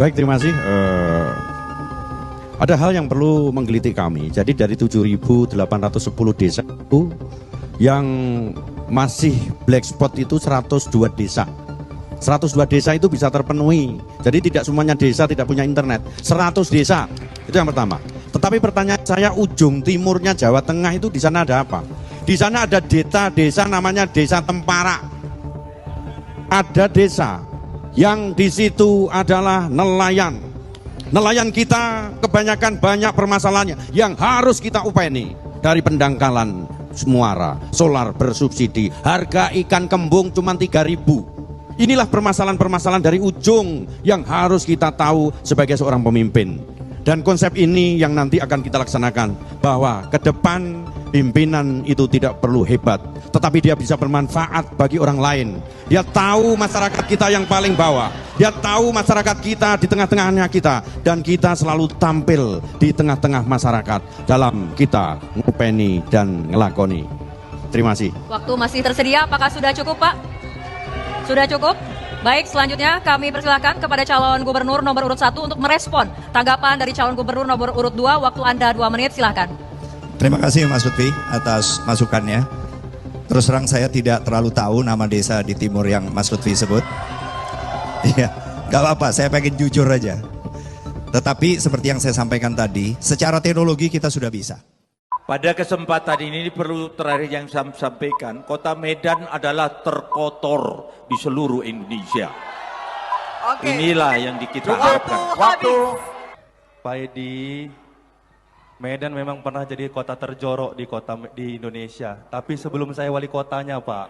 Baik, terima kasih. Ada hal yang perlu menggelitik kami. Jadi dari 7.810 desa itu yang masih black spot itu 102 desa. 102 desa itu bisa terpenuhi. Jadi tidak semuanya desa tidak punya internet. 100 desa. Itu yang pertama. Tetapi pertanyaan saya, ujung timurnya Jawa Tengah itu di sana ada apa? Di sana ada desa namanya Desa Tempara. Ada desa yang di situ adalah nelayan. Nelayan kita kebanyakan banyak permasalahannya yang harus kita upaini. Dari pendangkalan muara, solar bersubsidi, harga ikan kembung cuma 3.000. Inilah permasalahan-permasalahan dari ujung yang harus kita tahu sebagai seorang pemimpin. Dan konsep ini yang nanti akan kita laksanakan, bahwa ke depan pimpinan itu tidak perlu hebat, tetapi dia bisa bermanfaat bagi orang lain. Dia tahu masyarakat kita yang paling bawah, dia tahu masyarakat kita di tengah-tengahnya kita, dan kita selalu tampil di tengah-tengah masyarakat dalam kita ngupeni dan ngelakoni. Terima kasih. Waktu masih tersedia, apakah sudah cukup, Pak? Sudah cukup? Baik, selanjutnya kami persilakan kepada calon gubernur nomor urut 1 untuk merespon tanggapan dari calon gubernur nomor urut 2. Waktu Anda 2 menit, silakan. Terima kasih Mas Lutfi atas masukannya. Terus terang saya tidak terlalu tahu nama desa di timur yang Mas Lutfi sebut. Iya, gak apa-apa, saya pengen jujur aja. Tetapi seperti yang saya sampaikan tadi, secara teknologi kita sudah bisa. Pada kesempatan ini perlu terakhir yang saya sampaikan, kota Medan adalah terkotor di seluruh Indonesia. Oke. Inilah yang kita harapkan. Waktu. Pak Edi, Medan memang pernah jadi kota terjorok di Indonesia. Tapi sebelum saya wali kotanya, Pak.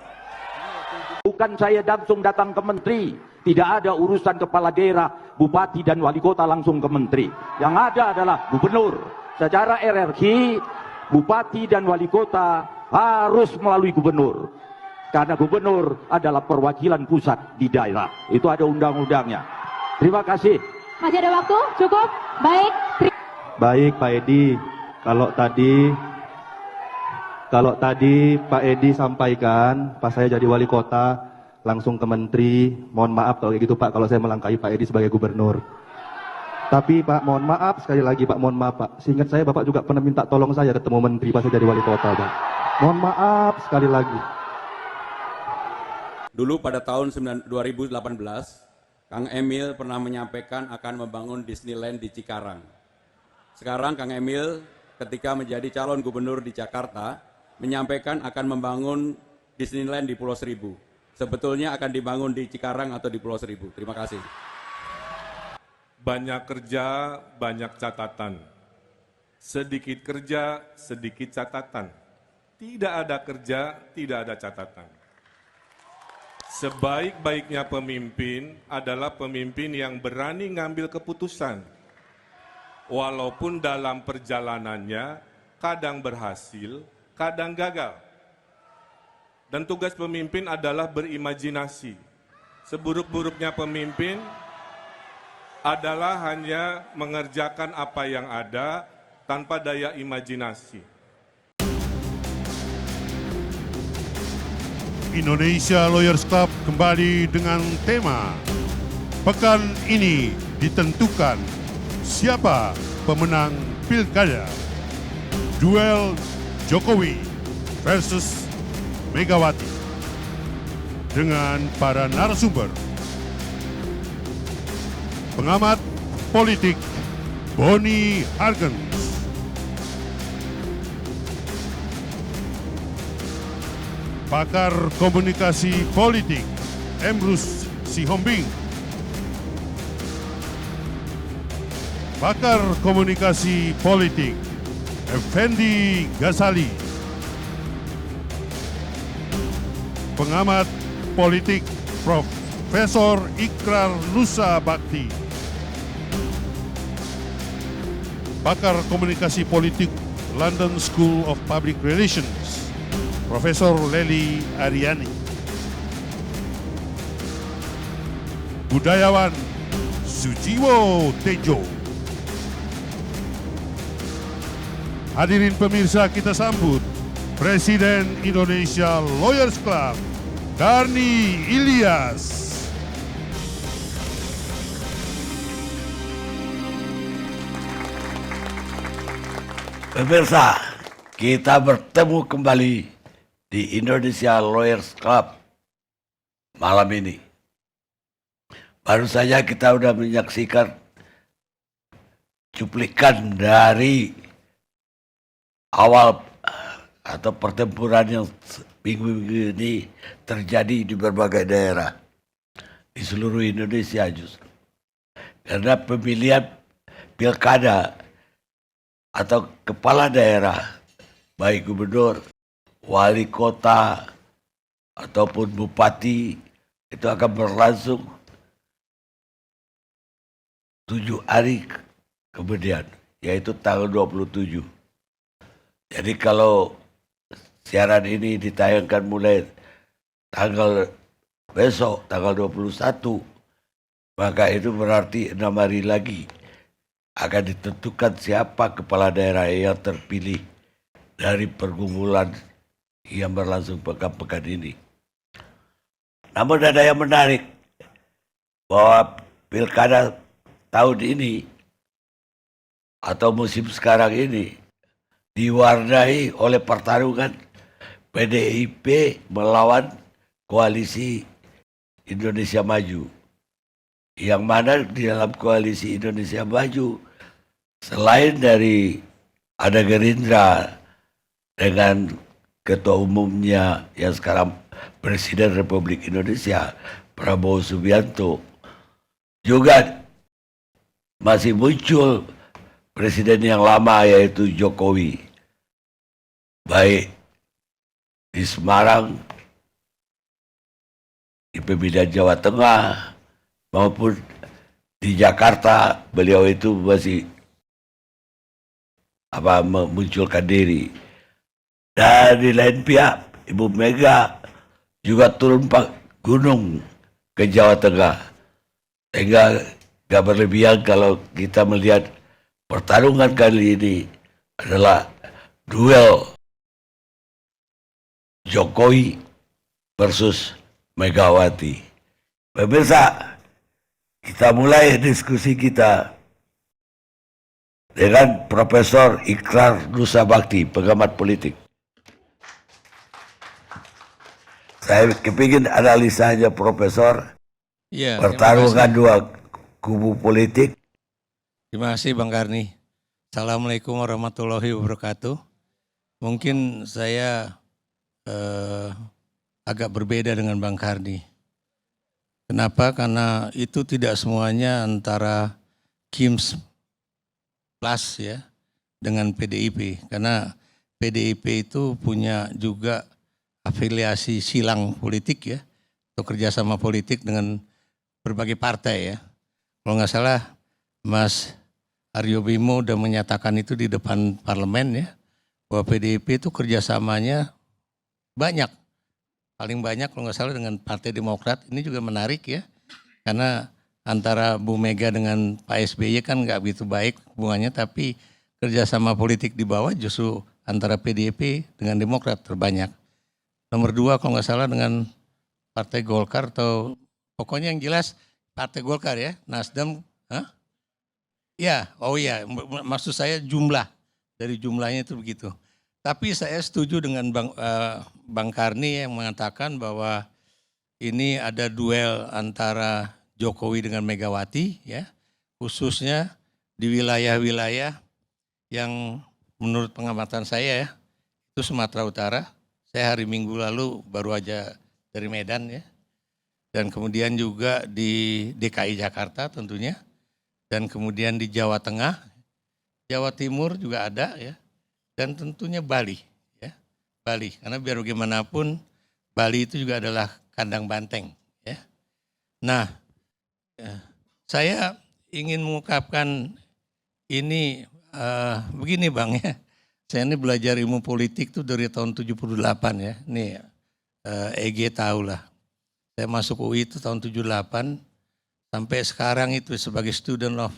Bukan saya langsung datang ke menteri. Tidak ada urusan kepala daerah, bupati dan wali kota langsung ke menteri. Yang ada adalah gubernur. Secara hierarki, bupati dan wali kota harus melalui gubernur. Karena gubernur adalah perwakilan pusat di daerah. Itu ada undang-undangnya. Terima kasih. Masih ada waktu? Cukup? Baik. Baik Pak Edi, kalau tadi Pak Edi sampaikan pas saya jadi wali kota langsung ke menteri, mohon maaf kalau kayak gitu Pak, kalau saya melangkahi Pak Edi sebagai gubernur. Tapi Pak, mohon maaf sekali lagi Pak, mohon maaf Pak. Seingat saya Bapak juga pernah minta tolong saya ketemu menteri pas saya jadi wali kota Pak. Mohon maaf sekali lagi. Dulu pada tahun 2018, Kang Emil pernah menyampaikan akan membangun Disneyland di Cikarang. Sekarang Kang Emil ketika menjadi calon gubernur di Jakarta, menyampaikan akan membangun Disneyland di Pulau Seribu. Sebetulnya akan dibangun di Cikarang atau di Pulau Seribu. Terima kasih. Banyak kerja, banyak catatan. Sedikit kerja, sedikit catatan. Tidak ada kerja, tidak ada catatan. Sebaik-baiknya pemimpin adalah pemimpin yang berani ngambil keputusan. Walaupun dalam perjalanannya kadang berhasil, kadang gagal. Dan tugas pemimpin adalah berimajinasi. Seburuk-buruknya pemimpin adalah hanya mengerjakan apa yang ada tanpa daya imajinasi. Indonesia Lawyers Club kembali dengan tema pekan ini ditentukan siapa pemenang pilkada. Duel Jokowi versus Megawati dengan para narasumber. Pengamat politik Boni Hargens, pakar komunikasi politik Emrus Sihombing, pakar komunikasi politik Effendi Ghazali, pengamat politik Profesor Ikrar Nusa Bakti, pakar komunikasi politik London School of Public Relations Profesor Lely Aryani, budayawan Sujiwo Tejo. Hadirin pemirsa, kita sambut Presiden Indonesia Lawyers Club, Darni Ilyas. Pemirsa, kita bertemu kembali di Indonesia Lawyers Club malam ini. Baru saja kita sudah menyaksikan cuplikan dari awal atau pertempuran yang minggu-minggu ini terjadi di berbagai daerah di seluruh Indonesia justru. Karena pemilihan pilkada atau kepala daerah, baik gubernur, wali kota, ataupun bupati, itu akan berlangsung 7 hari kemudian, yaitu tanggal 27. Jadi kalau siaran ini ditayangkan mulai tanggal besok, tanggal 21, maka itu berarti 6 hari lagi akan ditentukan siapa kepala daerah yang terpilih dari pergumulan yang berlangsung pekan-pekan ini. Namun ada yang menarik, bahwa pilkada tahun ini atau musim sekarang ini diwarnai oleh pertarungan PDIP melawan Koalisi Indonesia Maju. Yang mana di dalam Koalisi Indonesia Maju, selain dari ada Gerindra dengan ketua umumnya yang sekarang Presiden Republik Indonesia, Prabowo Subianto, juga masih muncul presiden yang lama yaitu Jokowi. Baik di Semarang, di pemilihan Jawa Tengah, maupun di Jakarta, beliau itu masih memunculkan diri. Dan di lain pihak, Ibu Mega juga turun gunung ke Jawa Tengah. Sehingga gak berlebihan kalau kita melihat pertarungan kali ini adalah duel Jokowi versus Megawati. Pemirsa, kita mulai diskusi kita dengan Profesor Ikrar Nusa Bakti, pengamat politik. Saya kepingin analisanya Profesor, ya, pertarungan dua kubu politik. Terima kasih Bang Karni. Assalamualaikum warahmatullahi wabarakatuh. Mungkin saya agak berbeda dengan Bang Karni. Kenapa? Karena itu tidak semuanya antara KIMS plus ya dengan PDIP. Karena PDIP itu punya juga afiliasi silang politik ya, atau kerjasama politik dengan berbagai partai ya. Kalau nggak salah Mas Aryo Bimo udah menyatakan itu di depan parlemen ya, bahwa PDIP itu kerjasamanya banyak. Paling banyak kalau nggak salah dengan Partai Demokrat. Ini juga menarik ya, karena antara Bu Mega dengan Pak SBY kan nggak begitu baik hubungannya, tapi kerjasama politik di bawah justru antara PDIP dengan Demokrat terbanyak. Nomor 2 kalau nggak salah dengan Partai Golkar, atau pokoknya yang jelas Partai Golkar ya, Nasdem, ya, oh iya, maksud saya jumlah, dari jumlahnya itu begitu. Tapi saya setuju dengan Bang Karni yang mengatakan bahwa ini ada duel antara Jokowi dengan Megawati ya, khususnya di wilayah-wilayah yang menurut pengamatan saya ya, itu Sumatera Utara. Saya hari Minggu lalu baru aja dari Medan ya, dan kemudian juga di DKI Jakarta tentunya, dan kemudian di Jawa Tengah, Jawa Timur juga ada ya, dan tentunya Bali ya, Bali, karena biar bagaimanapun Bali itu juga adalah kandang banteng ya. Nah, saya ingin mengungkapkan ini begini Bang ya. Saya ini belajar ilmu politik tuh dari tahun 78 ya. Nih EG tahu lah. Saya masuk UI itu tahun 78 sampai sekarang itu sebagai student of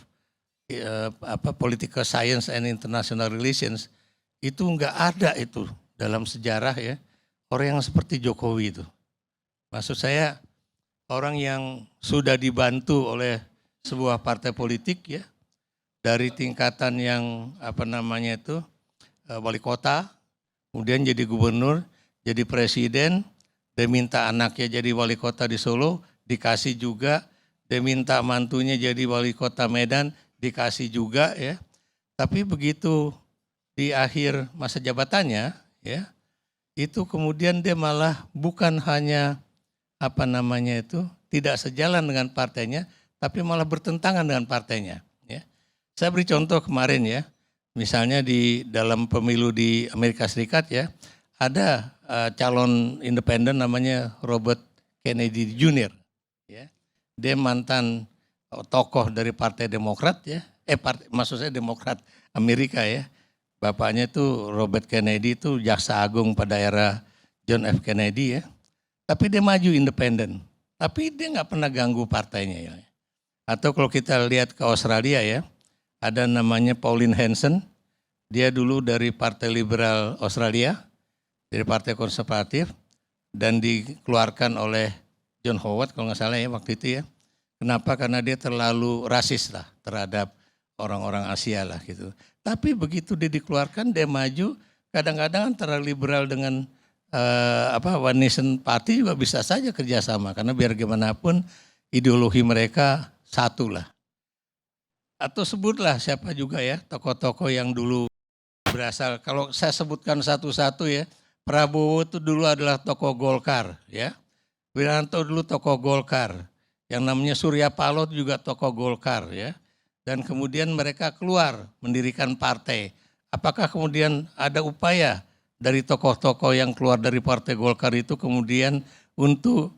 Political Science and International Relations, itu enggak ada itu dalam sejarah ya orang yang seperti Jokowi itu. Maksud saya orang yang sudah dibantu oleh sebuah partai politik ya, dari tingkatan yang wali kota, kemudian jadi gubernur, jadi presiden, dia minta anaknya jadi wali kota di Solo, dikasih juga, dia minta mantunya jadi wali kota Medan, dikasih juga ya. Tapi begitu di akhir masa jabatannya ya, itu kemudian dia malah bukan hanya tidak sejalan dengan partainya, tapi malah bertentangan dengan partainya. Ya. Saya beri contoh kemarin ya, misalnya di dalam pemilu di Amerika Serikat ya, ada calon independen namanya Robert Kennedy Jr. Ya. Dia mantan tokoh dari Partai Demokrat ya, maksud saya Demokrat Amerika ya. Bapaknya itu Robert Kennedy itu jaksa agung pada era John F. Kennedy ya. Tapi dia maju independen. Tapi dia nggak pernah ganggu partainya ya. Atau kalau kita lihat ke Australia ya, ada namanya Pauline Hanson. Dia dulu dari Partai Liberal Australia, dari Partai Konservatif, dan dikeluarkan oleh John Howard kalau nggak salah ya waktu itu ya. Kenapa? Karena dia terlalu rasis lah terhadap orang-orang Asia lah gitu. Tapi begitu dia dikeluarkan, dia maju, kadang-kadang antara liberal dengan One Nation Party juga bisa saja kerjasama, karena biar gimana pun ideologi mereka satu lah. Atau sebutlah siapa juga ya tokoh-tokoh yang dulu berasal, kalau saya sebutkan satu-satu ya, Prabowo itu dulu adalah tokoh Golkar ya, Wiranto dulu tokoh Golkar, yang namanya Surya Paloh juga tokoh Golkar ya, dan kemudian mereka keluar mendirikan partai. Apakah kemudian ada upaya dari tokoh-tokoh yang keluar dari Partai Golkar itu kemudian untuk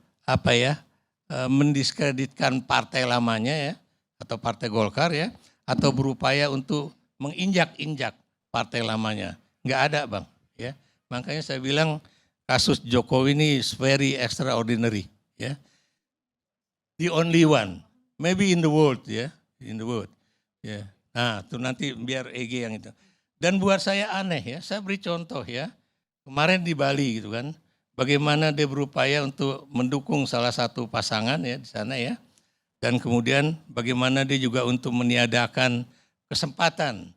mendiskreditkan partai lamanya ya, atau Partai Golkar ya, atau berupaya untuk menginjak-injak partai lamanya? Nggak ada Bang ya. Makanya saya bilang kasus Jokowi ini is very extraordinary ya. The only one maybe in the world ya, in the world ya. Nah, itu nanti biar EG yang itu. Dan buat saya aneh ya, saya beri contoh ya, kemarin di Bali gitu kan, bagaimana dia berupaya untuk mendukung salah satu pasangan ya di sana ya, dan kemudian bagaimana dia juga untuk meniadakan kesempatan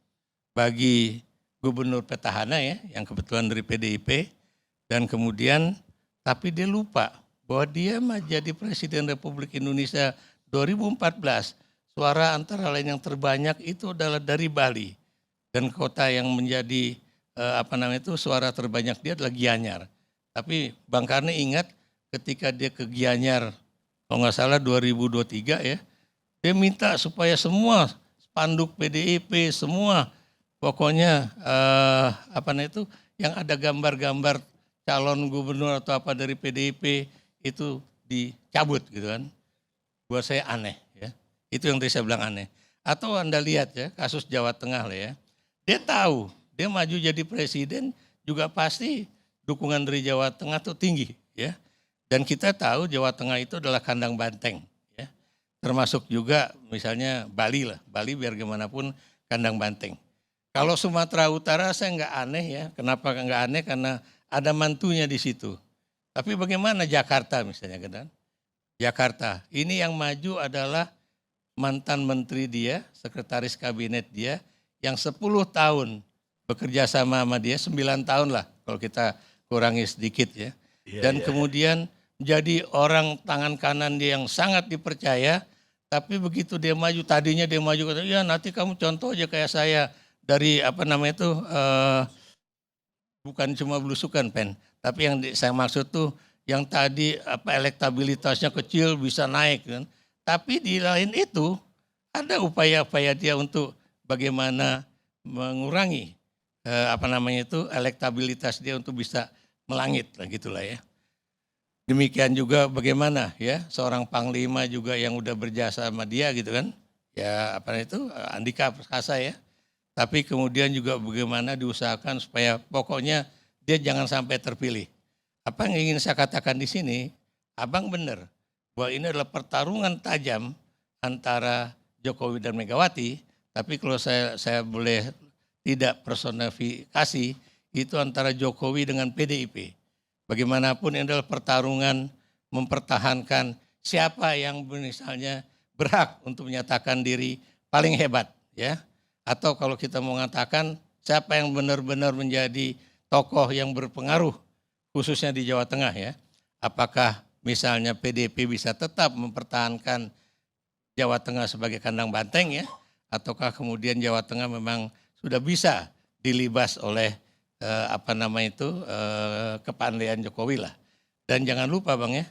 bagi gubernur petahana ya, yang kebetulan dari PDIP, dan kemudian tapi dia lupa bahwa dia jadi Presiden Republik Indonesia 2014, suara antara lain yang terbanyak itu adalah dari Bali. Dan kota yang menjadi suara terbanyak dia adalah Gianyar. Tapi Bang Karni ingat ketika dia ke Gianyar, kalau nggak salah 2023 ya, dia minta supaya semua spanduk PDIP, semua pokoknya yang ada gambar-gambar calon gubernur atau apa dari PDIP itu dicabut gitu kan. Buat saya aneh ya. Itu yang tadi saya bilang aneh. Atau Anda lihat ya kasus Jawa Tengah lah ya. Dia tahu, dia maju jadi presiden juga pasti dukungan dari Jawa Tengah itu tinggi ya. Dan kita tahu Jawa Tengah itu adalah kandang banteng ya. Termasuk juga misalnya Bali lah. Bali biar gimana pun kandang banteng. Kalau Sumatera Utara saya nggak aneh ya. Kenapa nggak aneh? Karena ada mantunya di situ. Tapi bagaimana Jakarta misalnya kan? Jakarta, ini yang maju adalah mantan menteri dia, sekretaris kabinet dia, yang 10 tahun bekerja sama dia, 9 tahun lah kalau kita kurangi sedikit ya. Dan kemudian jadi orang tangan kanan dia yang sangat dipercaya, tapi begitu dia maju, tadinya dia maju, ya nanti kamu contoh aja kayak saya dari bukan cuma belusukan Pen, tapi yang saya maksud tuh yang tadi elektabilitasnya kecil bisa naik kan. Tapi di lain itu ada upaya-upaya dia untuk bagaimana mengurangi elektabilitas dia untuk bisa melangit lah gitulah ya. Demikian juga bagaimana ya seorang panglima juga yang udah berjasa sama dia gitu kan. Ya Andika Perkasa ya. Tapi kemudian juga bagaimana diusahakan supaya pokoknya dia jangan sampai terpilih. Apa yang ingin saya katakan di sini, Abang benar bahwa ini adalah pertarungan tajam antara Jokowi dan Megawati. Tapi kalau saya boleh tidak personifikasi, itu antara Jokowi dengan PDIP. Bagaimanapun ini adalah pertarungan mempertahankan siapa yang misalnya berhak untuk menyatakan diri paling hebat ya. Atau kalau kita mau mengatakan siapa yang benar-benar menjadi tokoh yang berpengaruh khususnya di Jawa Tengah ya. Apakah misalnya PDIP bisa tetap mempertahankan Jawa Tengah sebagai kandang banteng ya, ataukah kemudian Jawa Tengah memang sudah bisa dilibas oleh kepandaian Jokowi lah. Dan jangan lupa Bang ya,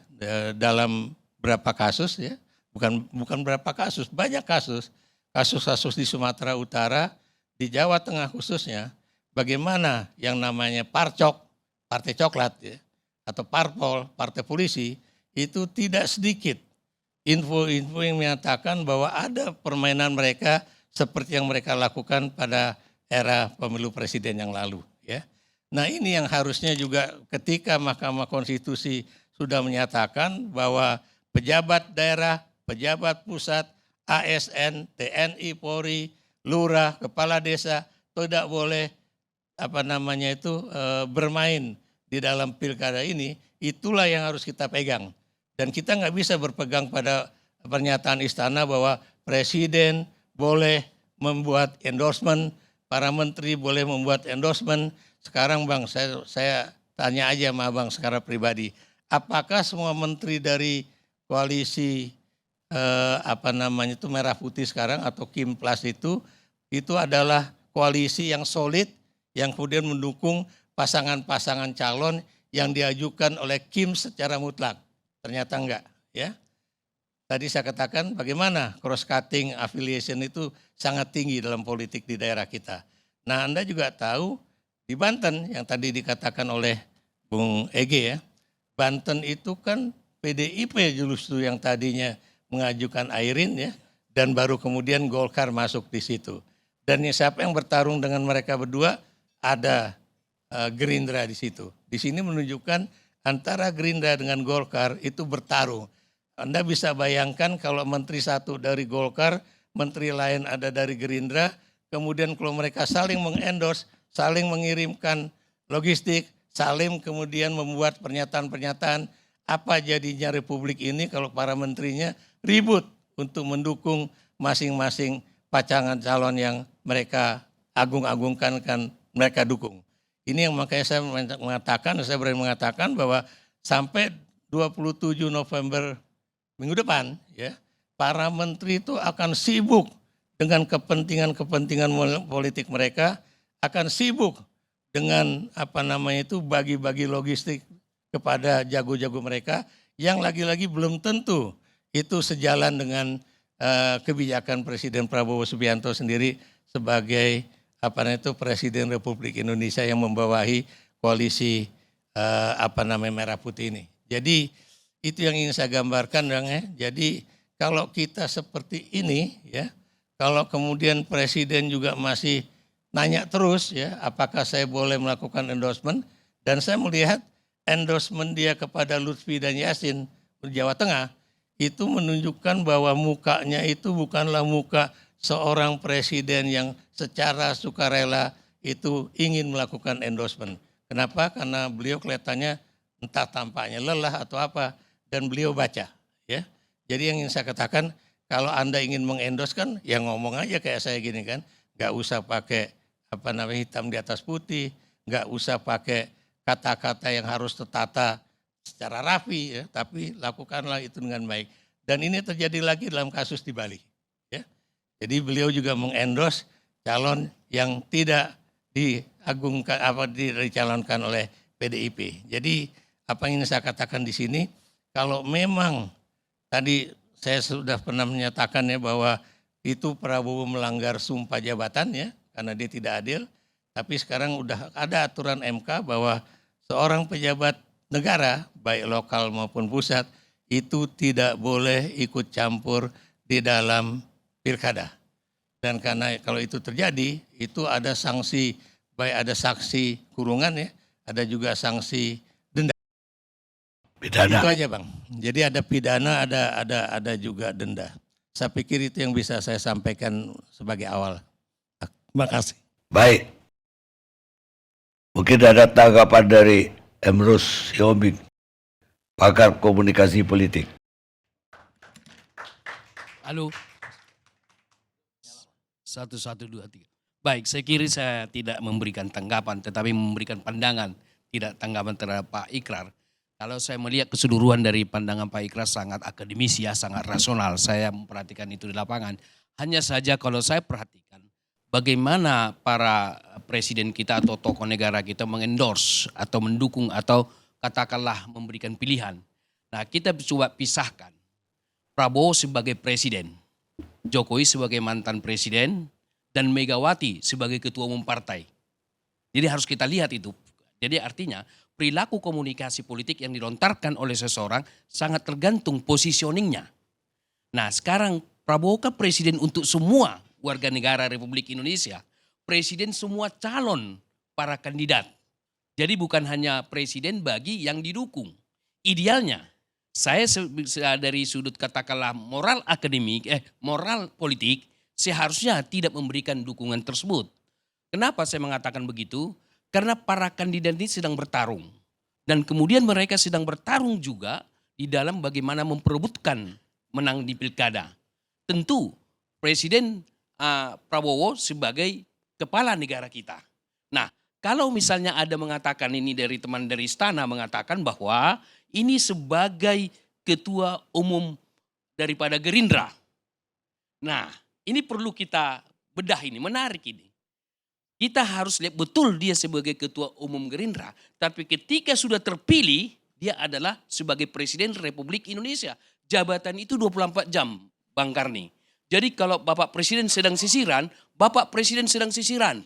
dalam berapa kasus ya, bukan berapa kasus, banyak kasus di Sumatera Utara, di Jawa Tengah khususnya, bagaimana yang namanya parcok, partai coklat ya, atau parpol, partai polisi, itu tidak sedikit info-info yang menyatakan bahwa ada permainan mereka seperti yang mereka lakukan pada era pemilu presiden yang lalu ya. Nah ini yang harusnya juga ketika Mahkamah Konstitusi sudah menyatakan bahwa pejabat daerah, pejabat pusat, ASN, TNI, Polri, lurah, kepala desa tidak boleh bermain di dalam pilkada ini, itulah yang harus kita pegang. Dan kita nggak bisa berpegang pada pernyataan istana bahwa presiden boleh membuat endorsement, para menteri boleh membuat endorsement. Sekarang Bang, saya tanya aja sama Abang secara pribadi, apakah semua menteri dari koalisi Merah Putih sekarang atau Kim Plus itu adalah koalisi yang solid yang kemudian mendukung pasangan-pasangan calon yang diajukan oleh Kim secara mutlak? Ternyata enggak ya. Tadi saya katakan bagaimana cross cutting affiliation itu sangat tinggi dalam politik di daerah kita. Nah Anda juga tahu di Banten yang tadi dikatakan oleh Bung Ege ya, Banten itu kan PDIP justru yang tadinya mengajukan Airin ya, dan baru kemudian Golkar masuk di situ. Dan siapa yang bertarung dengan mereka berdua? Ada Gerindra di situ. Di sini menunjukkan antara Gerindra dengan Golkar itu bertarung. Anda bisa bayangkan kalau menteri satu dari Golkar, menteri lain ada dari Gerindra, kemudian kalau mereka saling mengendorse, saling mengirimkan logistik, saling kemudian membuat pernyataan-pernyataan, apa jadinya republik ini kalau para menterinya ribut untuk mendukung masing-masing pasangan calon yang mereka agung-agungkan, kan mereka dukung. Ini yang makanya saya berani mengatakan bahwa sampai 27 November minggu depan ya, para menteri itu akan sibuk dengan kepentingan-kepentingan politik mereka, akan sibuk dengan bagi-bagi logistik kepada jago-jago mereka yang lagi-lagi belum tentu itu sejalan dengan kebijakan Presiden Prabowo Subianto sendiri sebagai Presiden Republik Indonesia yang membawahi koalisi Merah Putih ini. Jadi itu yang ingin saya gambarkan Bang ya. Jadi kalau kita seperti ini ya, kalau kemudian Presiden juga masih nanya terus ya, apakah saya boleh melakukan endorsement, dan saya melihat endorsement dia kepada Lutfi dan Yasin di Jawa Tengah itu menunjukkan bahwa mukanya itu bukanlah muka seorang presiden yang secara sukarela itu ingin melakukan endorsement. Kenapa? Karena beliau kelihatannya entah tampaknya lelah atau apa, dan beliau baca ya. Jadi yang ingin saya katakan, kalau Anda ingin mengendorse kan ya ngomong aja kayak saya gini kan, nggak usah pakai hitam di atas putih, nggak usah pakai kata-kata yang harus tertata secara rapi ya, tapi lakukanlah itu dengan baik. Dan ini terjadi lagi dalam kasus di Bali ya. Jadi beliau juga mengendorse calon yang tidak dicalonkan oleh PDIP. Jadi apa yang ingin saya katakan di sini, kalau memang tadi saya sudah pernah menyatakan ya bahwa itu Prabowo melanggar sumpah jabatan ya, karena dia tidak adil. Tapi sekarang udah ada aturan MK bahwa seorang pejabat negara, baik lokal maupun pusat, itu tidak boleh ikut campur di dalam pilkada. Dan karena kalau itu terjadi, itu ada sanksi, baik ada sanksi kurungan ya, ada juga sanksi denda. Pidana. Itu aja Bang. Jadi ada pidana, ada juga denda. Saya pikir itu yang bisa saya sampaikan sebagai awal. Terima kasih. Baik. Mungkin ada tanggapan dari Emrus Siombing, pakar komunikasi politik. Halo. 1, 2, 3. Baik, saya kira saya tidak memberikan tanggapan, tetapi memberikan pandangan, tidak tanggapan terhadap Pak Ikrar. Kalau saya melihat keseluruhan dari pandangan Pak Ikrar sangat akademis ya, sangat rasional. Saya memperhatikan itu di lapangan. Hanya saja kalau saya perhatikan bagaimana para presiden kita atau tokoh negara kita mengendorse atau mendukung atau katakanlah memberikan pilihan. Nah, kita coba pisahkan Prabowo sebagai presiden, Jokowi sebagai mantan presiden, dan Megawati sebagai ketua umum partai. Jadi harus kita lihat itu. Jadi artinya perilaku komunikasi politik yang dilontarkan oleh seseorang sangat tergantung positioningnya. Nah sekarang Prabowo kan presiden untuk semua warga negara Republik Indonesia. Presiden semua calon para kandidat. Jadi bukan hanya presiden bagi yang didukung. Idealnya saya dari sudut katakanlah moral akademik, moral politik, seharusnya tidak memberikan dukungan tersebut. Kenapa saya mengatakan begitu? Karena para kandidat ini sedang bertarung. Dan kemudian mereka sedang bertarung juga di dalam bagaimana memperebutkan menang di pilkada. Tentu Presiden Prabowo sebagai kepala negara kita. Nah, kalau misalnya ada mengatakan ini dari teman dari istana mengatakan bahwa ini sebagai ketua umum daripada Gerindra. Nah, ini perlu kita bedah ini, menarik ini. Kita harus lihat betul dia sebagai ketua umum Gerindra. Tapi ketika sudah terpilih, dia adalah sebagai Presiden Republik Indonesia. Jabatan itu 24 jam, Bang Karni. Jadi kalau Bapak Presiden sedang sisiran, Bapak Presiden sedang sisiran.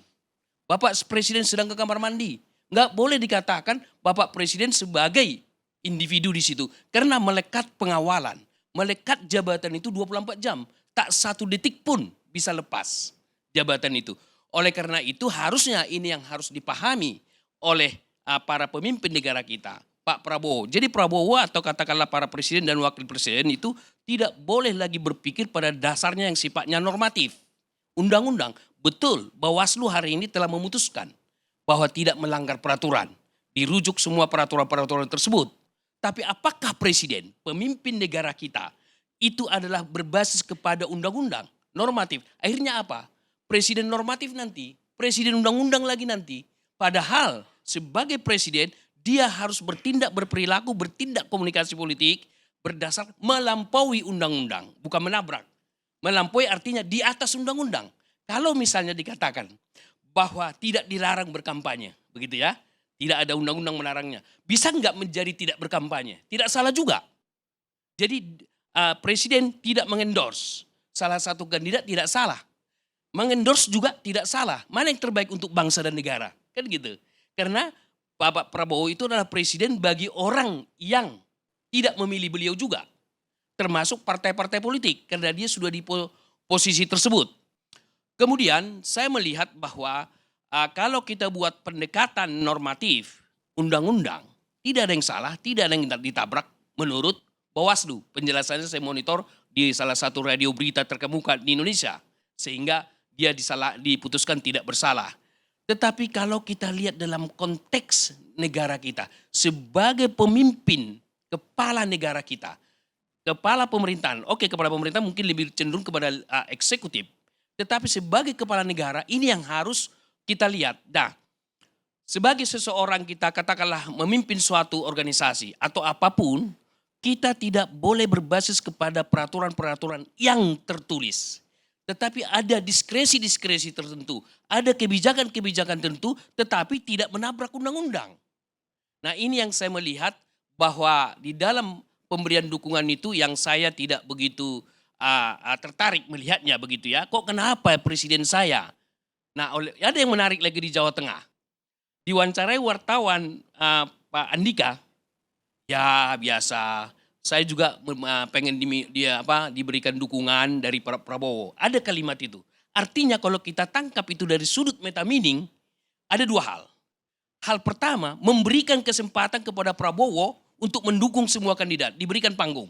Bapak Presiden sedang ke kamar mandi. Nggak boleh dikatakan Bapak Presiden sebagai individu di situ. Karena melekat pengawalan, melekat jabatan itu 24 jam. Tak satu detik pun bisa lepas jabatan itu. Oleh karena itu harusnya ini yang harus dipahami oleh para pemimpin negara kita. Pak Prabowo. Jadi Prabowo atau katakanlah para presiden dan wakil presiden itu tidak boleh lagi berpikir pada dasarnya yang sifatnya normatif. Undang-undang. Betul Bawaslu hari ini telah memutuskan bahwa tidak melanggar peraturan. Dirujuk semua peraturan-peraturan tersebut. Tapi apakah presiden, pemimpin negara kita itu adalah berbasis kepada undang-undang, normatif. Akhirnya apa? Presiden normatif nanti, presiden undang-undang lagi nanti. Padahal sebagai presiden dia harus bertindak, berperilaku, bertindak komunikasi politik berdasar melampaui undang-undang, bukan menabrak. Melampaui artinya di atas undang-undang. Kalau misalnya dikatakan bahwa tidak dilarang berkampanye, begitu ya, tidak ada undang-undang melarangnya. Bisa nggak menjadi tidak berkampanye? Tidak salah juga. Jadi presiden tidak mengendorse salah satu kandidat tidak salah. Mengendorse juga tidak salah. Mana yang terbaik untuk bangsa dan negara? Kan gitu. Karena Bapak Prabowo itu adalah presiden bagi orang yang tidak memilih beliau juga. Termasuk partai-partai politik. Karena dia sudah di posisi tersebut. Kemudian saya melihat bahwa kalau kita buat pendekatan normatif, undang-undang, tidak ada yang salah, tidak ada yang ditabrak menurut Bawaslu. Penjelasannya saya monitor di salah satu radio berita terkemuka di Indonesia. Sehingga dia diputuskan tidak bersalah. Tetapi kalau kita lihat dalam konteks negara kita. Sebagai pemimpin, kepala negara kita. Kepala pemerintahan. Oke, kepala pemerintahan mungkin lebih cenderung kepada eksekutif. Tetapi sebagai kepala negara ini yang harus kita lihat. Nah, sebagai seseorang kita katakanlah memimpin suatu organisasi atau apapun. Kita tidak boleh berbasis kepada peraturan-peraturan yang tertulis. Tetapi ada diskresi-diskresi tertentu. Ada kebijakan-kebijakan tertentu tetapi tidak menabrak undang-undang. Nah ini yang saya melihat bahwa di dalam pemberian dukungan itu yang saya tidak begitu tertarik melihatnya begitu ya. Kok kenapa presiden saya? Nah ada yang menarik lagi di Jawa Tengah. Diwawancarai wartawan Pak Andika. Ya biasa, saya juga pengen diberikan dukungan dari Prabowo. Ada kalimat itu. Artinya kalau kita tangkap itu dari sudut meta meaning, ada dua hal. Hal pertama, memberikan kesempatan kepada Prabowo untuk mendukung semua kandidat, diberikan panggung.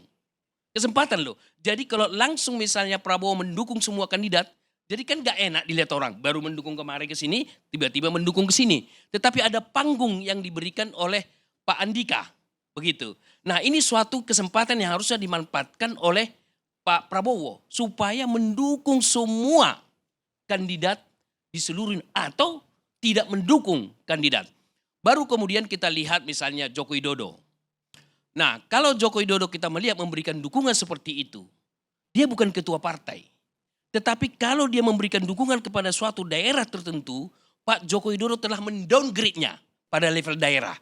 Kesempatan loh. Jadi kalau langsung misalnya Prabowo mendukung semua kandidat, jadi kan gak enak dilihat orang. Baru mendukung kemarin ke sini, tiba-tiba mendukung ke sini. Tetapi ada panggung yang diberikan oleh Pak Andika. Begitu. Nah ini suatu kesempatan yang harusnya dimanfaatkan oleh Pak Prabowo supaya mendukung semua kandidat di seluruh atau tidak mendukung kandidat. Baru kemudian kita lihat misalnya Joko Widodo. Nah, kalau Joko Widodo kita melihat memberikan dukungan seperti itu, dia bukan ketua partai. Tetapi kalau dia memberikan dukungan kepada suatu daerah tertentu, Pak Joko Widodo telah mendowngrade-nya pada level daerah.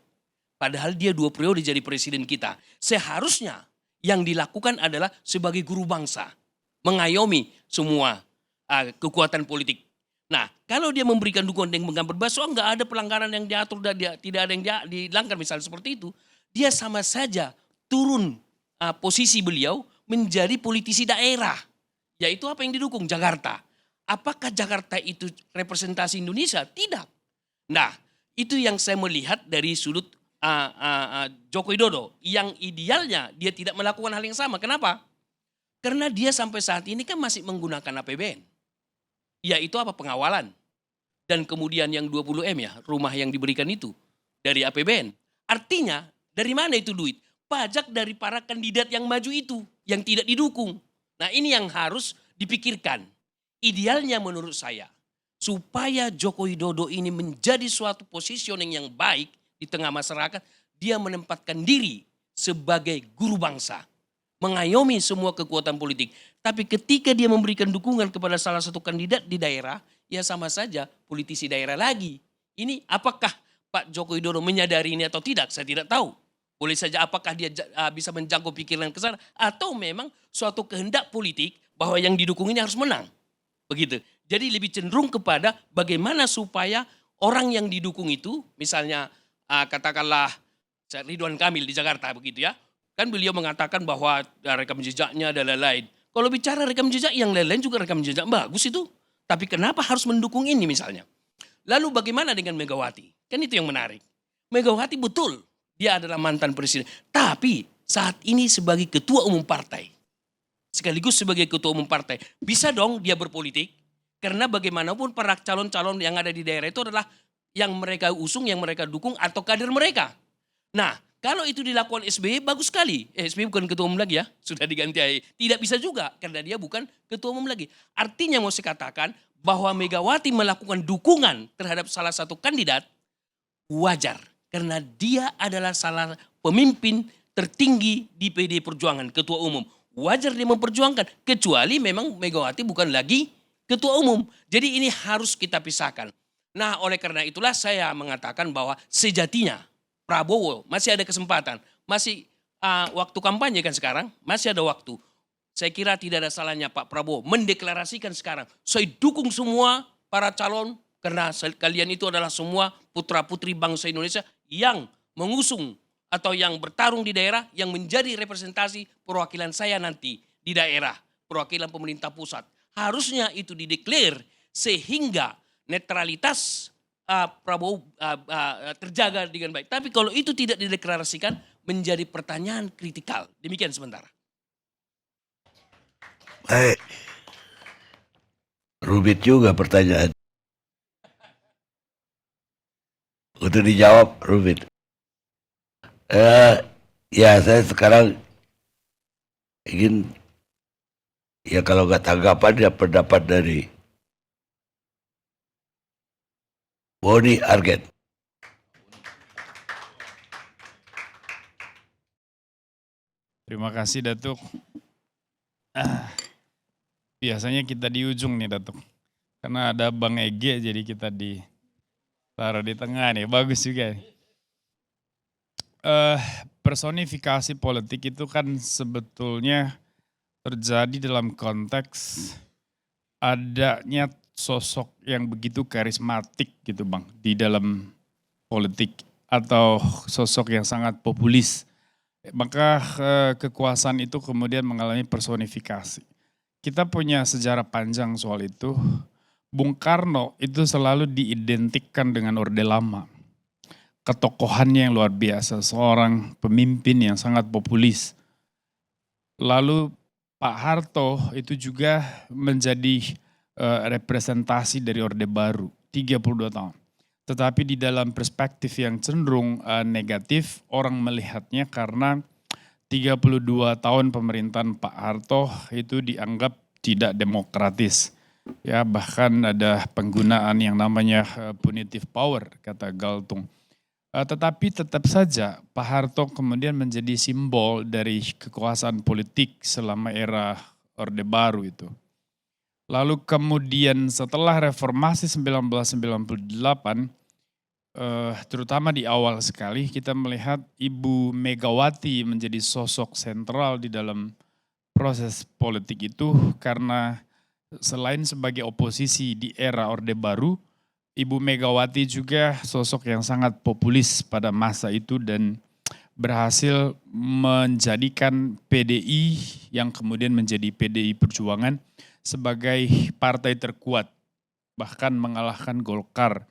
Padahal dia 2 periode jadi presiden kita. Seharusnya yang dilakukan adalah sebagai guru bangsa. Mengayomi semua kekuatan politik. Nah, kalau dia memberikan dukungan dengan berbahasa, enggak ada pelanggaran yang diatur dan tidak ada yang dilanggar misalnya seperti itu, dia sama saja turun posisi beliau menjadi politisi daerah. Yaitu apa yang didukung? Jakarta. Apakah Jakarta itu representasi Indonesia? Tidak. Nah, itu yang saya melihat dari sudut Joko Widodo. Yang idealnya dia tidak melakukan hal yang sama. Kenapa? Karena dia sampai saat ini kan masih menggunakan APBN. Yaitu apa? Pengawalan. Dan kemudian yang 20M ya, rumah yang diberikan itu dari APBN. Artinya dari mana itu duit? Pajak dari para kandidat yang maju itu, yang tidak didukung. Nah ini yang harus dipikirkan. Idealnya menurut saya, supaya Joko Widodo ini menjadi suatu positioning yang baik di tengah masyarakat, dia menempatkan diri sebagai guru bangsa. Mengayomi semua kekuatan politik. Tapi ketika dia memberikan dukungan kepada salah satu kandidat di daerah, ya sama saja politisi daerah lagi. Ini apakah Pak Joko Widodo menyadari ini atau tidak? Saya tidak tahu. Boleh saja apakah dia bisa menjangkau pikiran ke sana. Atau memang suatu kehendak politik bahwa yang didukung ini harus menang. Begitu. Jadi lebih cenderung kepada bagaimana supaya orang yang didukung itu, misalnya katakanlah Ridwan Kamil di Jakarta begitu ya. Kan beliau mengatakan bahwa rekam jejaknya dan lain-lain. Kalau bicara rekam jejak yang lain-lain juga rekam jejak bagus itu. Tapi kenapa harus mendukung ini misalnya? Lalu bagaimana dengan Megawati? Kan itu yang menarik. Megawati betul dia adalah mantan presiden. Tapi saat ini sebagai ketua umum partai. Sekaligus sebagai ketua umum partai. Bisa dong dia berpolitik. Karena bagaimanapun para calon-calon yang ada di daerah itu adalah yang mereka usung, yang mereka dukung atau kader mereka. Nah, kalau itu dilakukan SBY bagus sekali. SBY bukan ketua umum lagi ya, sudah diganti AHY. Tidak bisa juga karena dia bukan ketua umum lagi. Artinya mau saya katakan bahwa Megawati melakukan dukungan terhadap salah satu kandidat wajar. Karena dia adalah salah pemimpin tertinggi di PD Perjuangan, ketua umum. Wajar dia memperjuangkan, kecuali memang Megawati bukan lagi ketua umum. Jadi ini harus kita pisahkan. Nah oleh karena itulah saya mengatakan bahwa sejatinya Prabowo masih ada kesempatan, masih waktu kampanye kan sekarang, masih ada waktu. Saya kira tidak ada salahnya Pak Prabowo mendeklarasikan sekarang, saya dukung semua para calon karena kalian itu adalah semua putra-putri bangsa Indonesia yang mengusung atau yang bertarung di daerah yang menjadi representasi perwakilan saya nanti di daerah, perwakilan pemerintah pusat. Harusnya itu dideklar sehingga netralitas Prabowo terjaga dengan baik. Tapi kalau itu tidak dideklarasikan menjadi pertanyaan kritikal. Demikian sementara. Baik. Rumit juga pertanyaan. Untuk dijawab rumit. Ya saya sekarang ingin ya kalau nggak tanggapan ya pendapat dari Boni Argen. Terima kasih Datuk. Biasanya kita di ujung nih Datuk. Karena ada Bang Ege jadi kita taruh di tengah nih. Bagus juga. Personifikasi politik itu kan sebetulnya terjadi dalam konteks adanya sosok yang begitu karismatik gitu Bang di dalam politik atau sosok yang sangat populis. Maka kekuasaan itu kemudian mengalami personifikasi. Kita punya sejarah panjang soal itu. Bung Karno itu selalu diidentikan dengan Orde Lama. Ketokohannya yang luar biasa, seorang pemimpin yang sangat populis. Lalu Pak Harto itu juga menjadi representasi dari Orde Baru, 32 tahun. Tetapi di dalam perspektif yang cenderung negatif, orang melihatnya karena 32 tahun pemerintahan Pak Harto itu dianggap tidak demokratis. Ya, bahkan ada penggunaan yang namanya punitive power, kata Galtung. Tetapi tetap saja Pak Harto kemudian menjadi simbol dari kekuasaan politik selama era Orde Baru itu. Lalu kemudian setelah reformasi 1998, terutama di awal sekali kita melihat Ibu Megawati menjadi sosok sentral di dalam proses politik itu karena selain sebagai oposisi di era Orde Baru, Ibu Megawati juga sosok yang sangat populis pada masa itu dan berhasil menjadikan PDI yang kemudian menjadi PDI Perjuangan sebagai partai terkuat, bahkan mengalahkan Golkar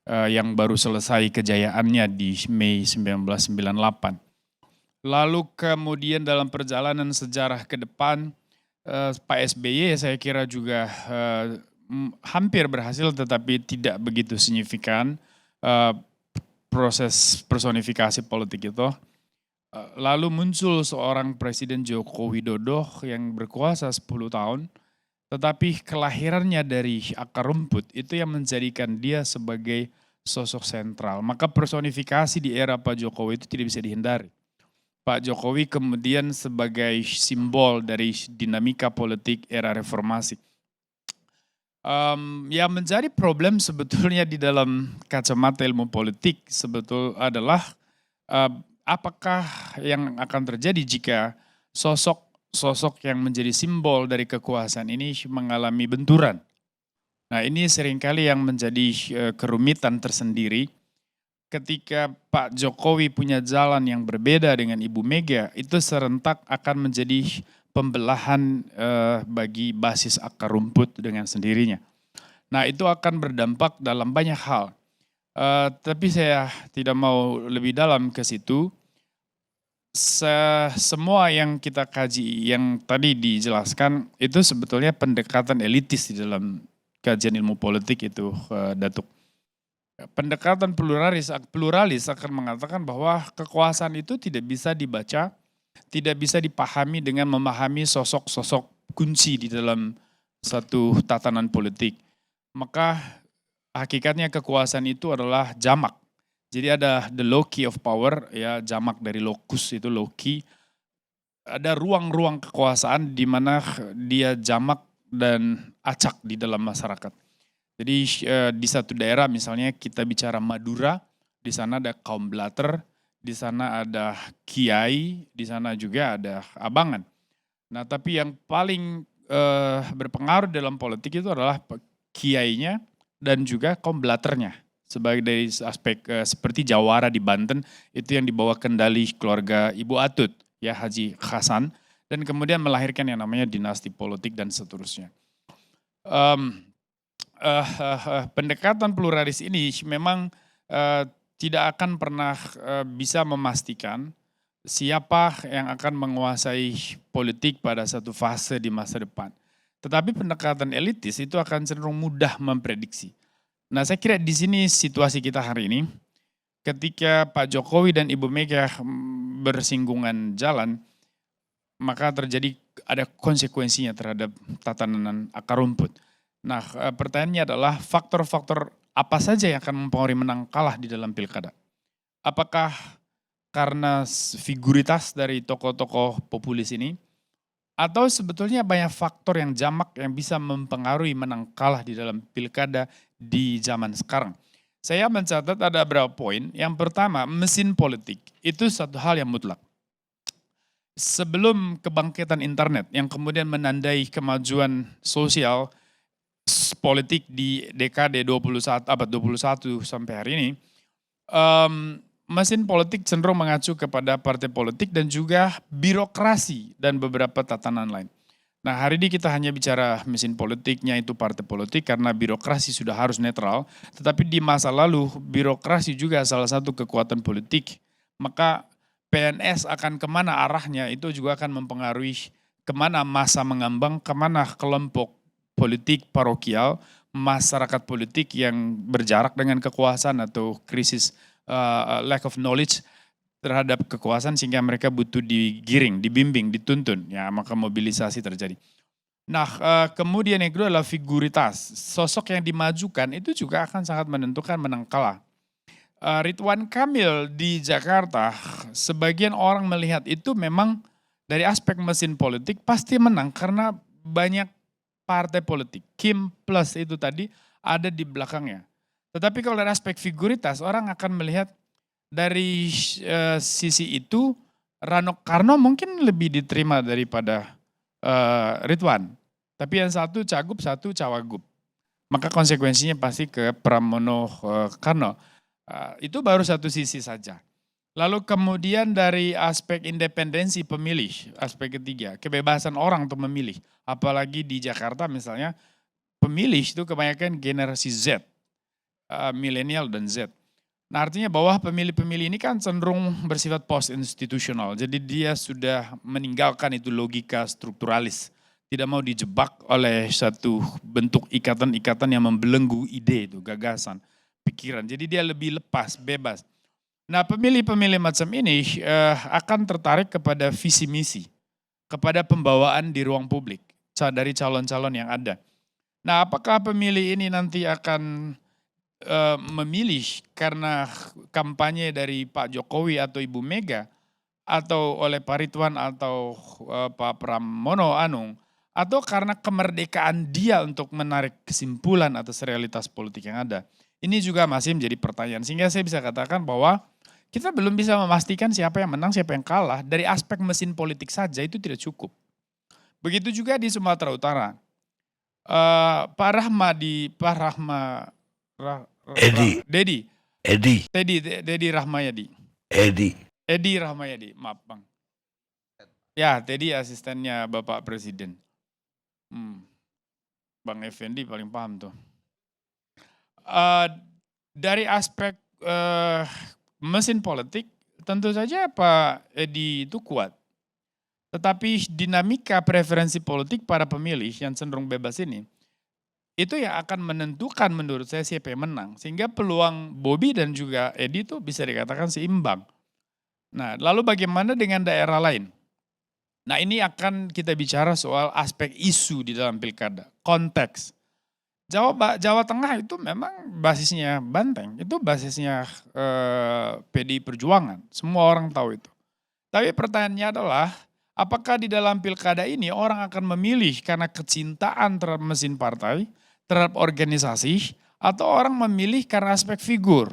yang baru selesai kejayaannya di Mei 1998. Lalu kemudian dalam perjalanan sejarah ke depan, Pak SBY saya kira juga hampir berhasil tetapi tidak begitu signifikan proses personifikasi politik itu. Lalu muncul seorang Presiden Joko Widodo yang berkuasa 10 tahun, tetapi kelahirannya dari akar rumput itu yang menjadikan dia sebagai sosok sentral. Maka personifikasi di era Pak Jokowi itu tidak bisa dihindari. Pak Jokowi kemudian sebagai simbol dari dinamika politik era reformasi. Yang menjadi problem sebetulnya di dalam kacamata ilmu politik sebetulnya adalah apakah yang akan terjadi jika sosok yang menjadi simbol dari kekuasaan ini mengalami benturan. Nah, ini seringkali yang menjadi kerumitan tersendiri. Ketika Pak Jokowi punya jalan yang berbeda dengan Ibu Mega, itu serentak akan menjadi pembelahan bagi basis akar rumput dengan sendirinya. Nah, itu akan berdampak dalam banyak hal. Tapi saya tidak mau lebih dalam ke situ. Semua yang kita kaji, yang tadi dijelaskan, itu sebetulnya pendekatan elitis di dalam kajian ilmu politik itu, Datuk. Pendekatan pluralis akan mengatakan bahwa kekuasaan itu tidak bisa dibaca, tidak bisa dipahami dengan memahami sosok-sosok kunci di dalam satu tatanan politik. Maka hakikatnya kekuasaan itu adalah jamak. Jadi ada the low key of power, ya jamak dari locus itu low key. Ada ruang-ruang kekuasaan di mana dia jamak dan acak di dalam masyarakat. Jadi di satu daerah misalnya kita bicara Madura, di sana ada kaum Blatter, di sana ada kiai, di sana juga ada abangan. Nah, tapi yang paling berpengaruh dalam politik itu adalah kiainya dan juga kaum Blatternya. Sebagai dari aspek seperti Jawara di Banten, itu yang dibawa kendali keluarga Ibu Atut, ya Haji Hasan, dan kemudian melahirkan yang namanya dinasti politik dan seterusnya. Pendekatan pluralis ini memang tidak akan pernah bisa memastikan siapa yang akan menguasai politik pada satu fase di masa depan. Tetapi pendekatan elitis itu akan cenderung mudah memprediksi. Nah, saya kira di sini situasi kita hari ini, ketika Pak Jokowi dan Ibu Mega bersinggungan jalan, maka terjadi ada konsekuensinya terhadap tatanan akar rumput. Nah, pertanyaannya adalah faktor-faktor apa saja yang akan mempengaruhi menang kalah di dalam pilkada? Apakah karena figuritas dari tokoh-tokoh populis ini, atau sebetulnya banyak faktor yang jamak yang bisa mempengaruhi menang kalah di dalam pilkada di zaman sekarang? Saya mencatat ada beberapa poin. Yang pertama, mesin politik itu satu hal yang mutlak. Sebelum kebangkitan internet yang kemudian menandai kemajuan sosial politik di dekade 21, abad 21 sampai hari ini, mesin politik cenderung mengacu kepada partai politik dan juga birokrasi dan beberapa tatanan lain. Nah, hari ini kita hanya bicara mesin politiknya itu partai politik karena birokrasi sudah harus netral, tetapi di masa lalu birokrasi juga salah satu kekuatan politik. Maka PNS akan kemana arahnya itu juga akan mempengaruhi kemana masa mengambang, kemana kelompok politik parokial, masyarakat politik yang berjarak dengan kekuasaan atau krisis lack of knowledge terhadap kekuasaan sehingga mereka butuh digiring, dibimbing, dituntun, ya maka mobilisasi terjadi. Nah, kemudian yang kedua adalah figuritas. Sosok yang dimajukan itu juga akan sangat menentukan menang kalah. Ridwan Kamil di Jakarta, sebagian orang melihat itu memang dari aspek mesin politik pasti menang karena banyak partai politik. Kim plus itu tadi ada di belakangnya. Tetapi kalau dari aspek figuritas, orang akan melihat dari sisi itu Rano Karno mungkin lebih diterima daripada Ridwan. Tapi yang satu cagup, satu cawagup. Maka konsekuensinya pasti ke Pramono Karno. Itu baru satu sisi saja. Lalu kemudian dari aspek independensi pemilih, aspek ketiga, kebebasan orang untuk memilih. Apalagi di Jakarta misalnya, pemilih itu kebanyakan generasi Z, milenial dan Z. Nah artinya bahwa pemilih-pemilih ini kan cenderung bersifat post-institusional. Jadi dia sudah meninggalkan itu logika strukturalis. Tidak mau dijebak oleh satu bentuk ikatan-ikatan yang membelenggu ide itu, gagasan, pikiran. Jadi dia lebih lepas, bebas. Nah pemilih-pemilih macam ini akan tertarik kepada visi misi, kepada pembawaan di ruang publik dari calon-calon yang ada. Nah apakah pemilih ini nanti akan memilih karena kampanye dari Pak Jokowi atau Ibu Mega, atau oleh Pak Ridwan atau Pak Pramono Anung, atau karena kemerdekaan dia untuk menarik kesimpulan atas realitas politik yang ada. Ini juga masih menjadi pertanyaan. Sehingga saya bisa katakan bahwa kita belum bisa memastikan siapa yang menang, siapa yang kalah. Dari aspek mesin politik saja itu tidak cukup. Begitu juga di Sumatera Utara. Dedi Rahmayadi. Edi Rahmayadi, maaf Bang. Ya, Teddy asistennya Bapak Presiden. Bang Effendi paling paham tuh. Dari aspek mesin politik, tentu saja Pak Edi itu kuat. Tetapi dinamika preferensi politik para pemilih yang cenderung bebas ini, itu yang akan menentukan menurut saya siapa yang menang. Sehingga peluang Bobby dan juga Edi itu bisa dikatakan seimbang. Nah, lalu bagaimana dengan daerah lain? Nah ini akan kita bicara soal aspek isu di dalam pilkada, konteks. Jawa Tengah itu memang basisnya Banteng, itu basisnya PDI Perjuangan, semua orang tahu itu. Tapi pertanyaannya adalah, apakah di dalam pilkada ini orang akan memilih karena kecintaan terhadap mesin partai, terhadap organisasi, atau orang memilih karena aspek figur?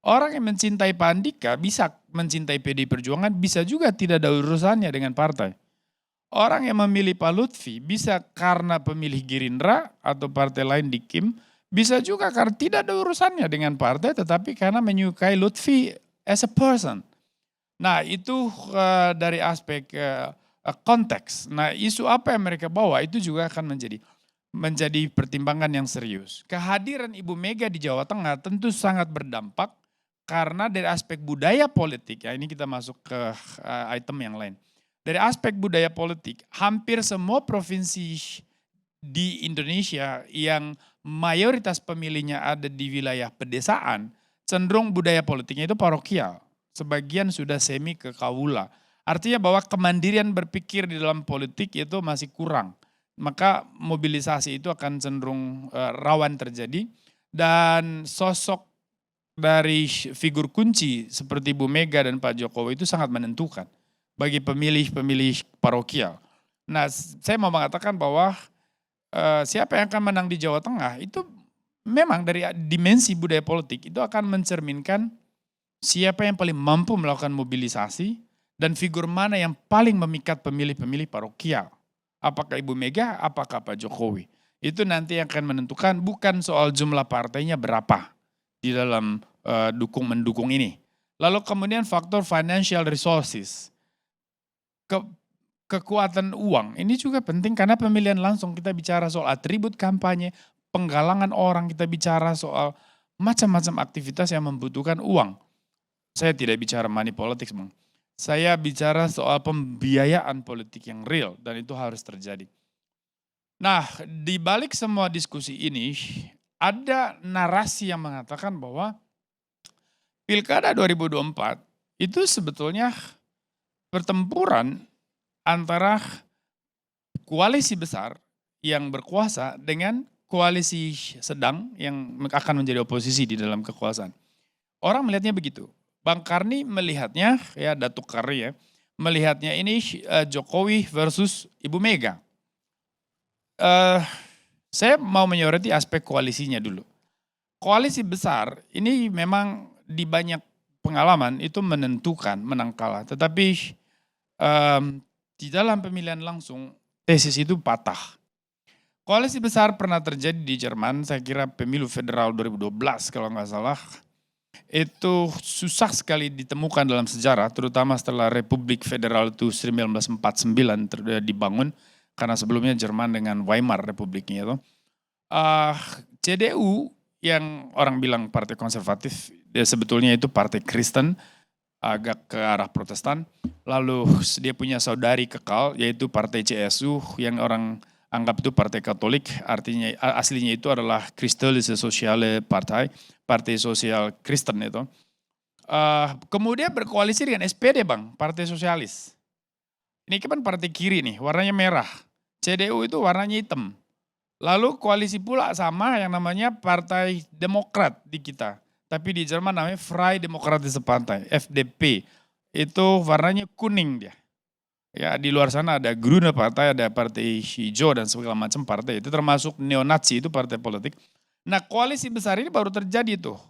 Orang yang mencintai Pak Andika bisa mencintai PDI Perjuangan, bisa juga tidak ada urusannya dengan partai. Orang yang memilih Pak Lutfi bisa karena pemilih Gerindra atau partai lain di Kim, bisa juga karena tidak ada urusannya dengan partai, tetapi karena menyukai Lutfi as a person. Nah itu dari aspek konteks. Nah isu apa yang mereka bawa itu juga akan menjadi pertimbangan yang serius. Kehadiran Ibu Mega di Jawa Tengah tentu sangat berdampak. Karena dari aspek budaya politik, ya ini kita masuk ke item yang lain. Dari aspek budaya politik, hampir semua provinsi di Indonesia yang mayoritas pemilihnya ada di wilayah pedesaan, cenderung budaya politiknya itu parokial. Sebagian sudah semi ke kaula. Artinya bahwa kemandirian berpikir di dalam politik itu masih kurang. Maka mobilisasi itu akan cenderung rawan terjadi. Dan sosok dari figur kunci seperti Bu Mega dan Pak Jokowi itu sangat menentukan bagi pemilih-pemilih parokial. Nah saya mau mengatakan bahwa siapa yang akan menang di Jawa Tengah itu memang dari dimensi budaya politik itu akan mencerminkan siapa yang paling mampu melakukan mobilisasi dan figur mana yang paling memikat pemilih-pemilih parokial. Apakah Ibu Mega, apakah Pak Jokowi. Itu nanti yang akan menentukan bukan soal jumlah partainya berapa di dalam mendukung ini. Lalu kemudian faktor financial resources. Kekuatan uang ini juga penting karena pemilihan langsung kita bicara soal atribut kampanye, penggalangan orang, kita bicara soal macam-macam aktivitas yang membutuhkan uang. Saya tidak bicara money politics, Bang. Saya bicara soal pembiayaan politik yang real dan itu harus terjadi. Nah, di balik semua diskusi ini ada narasi yang mengatakan bahwa Pilkada 2024 itu sebetulnya pertempuran antara koalisi besar yang berkuasa dengan koalisi sedang yang akan menjadi oposisi di dalam kekuasaan. Orang melihatnya begitu. Bang Karni melihatnya, ya Datuk Karni ya, melihatnya ini Jokowi versus Ibu Mega. Saya mau menyoroti aspek koalisinya dulu. Koalisi besar ini memang di banyak pengalaman itu menentukan menang kalah. Tetapi di dalam pemilihan langsung tesis itu patah. Koalisi besar pernah terjadi di Jerman, saya kira pemilu federal 2012 kalau nggak salah. Itu susah sekali ditemukan dalam sejarah, terutama setelah Republik Federal itu 1949 dibangun, karena sebelumnya Jerman dengan Weimar Republiknya itu. CDU yang orang bilang partai konservatif, sebetulnya itu partai Kristen, agak ke arah Protestan. Lalu dia punya saudari kekal, yaitu partai CSU yang orang anggap itu partai Katolik, artinya aslinya itu adalah Christliche Soziale Partei, partai sosial Kristen itu. Kemudian berkoalisi dengan SPD Bang, partai sosialis. Ini kan partai kiri nih, warnanya merah. CDU itu warnanya hitam. Lalu koalisi pula sama yang namanya Partai Demokrat di kita. Tapi di Jerman namanya Freie Demokratische Partei, FDP. Itu warnanya kuning dia. Ya di luar sana ada Grüne Partei, ada partai hijau dan segala macam partai. Itu termasuk neo-Nazi, itu partai politik. Nah koalisi besar ini baru terjadi tuh.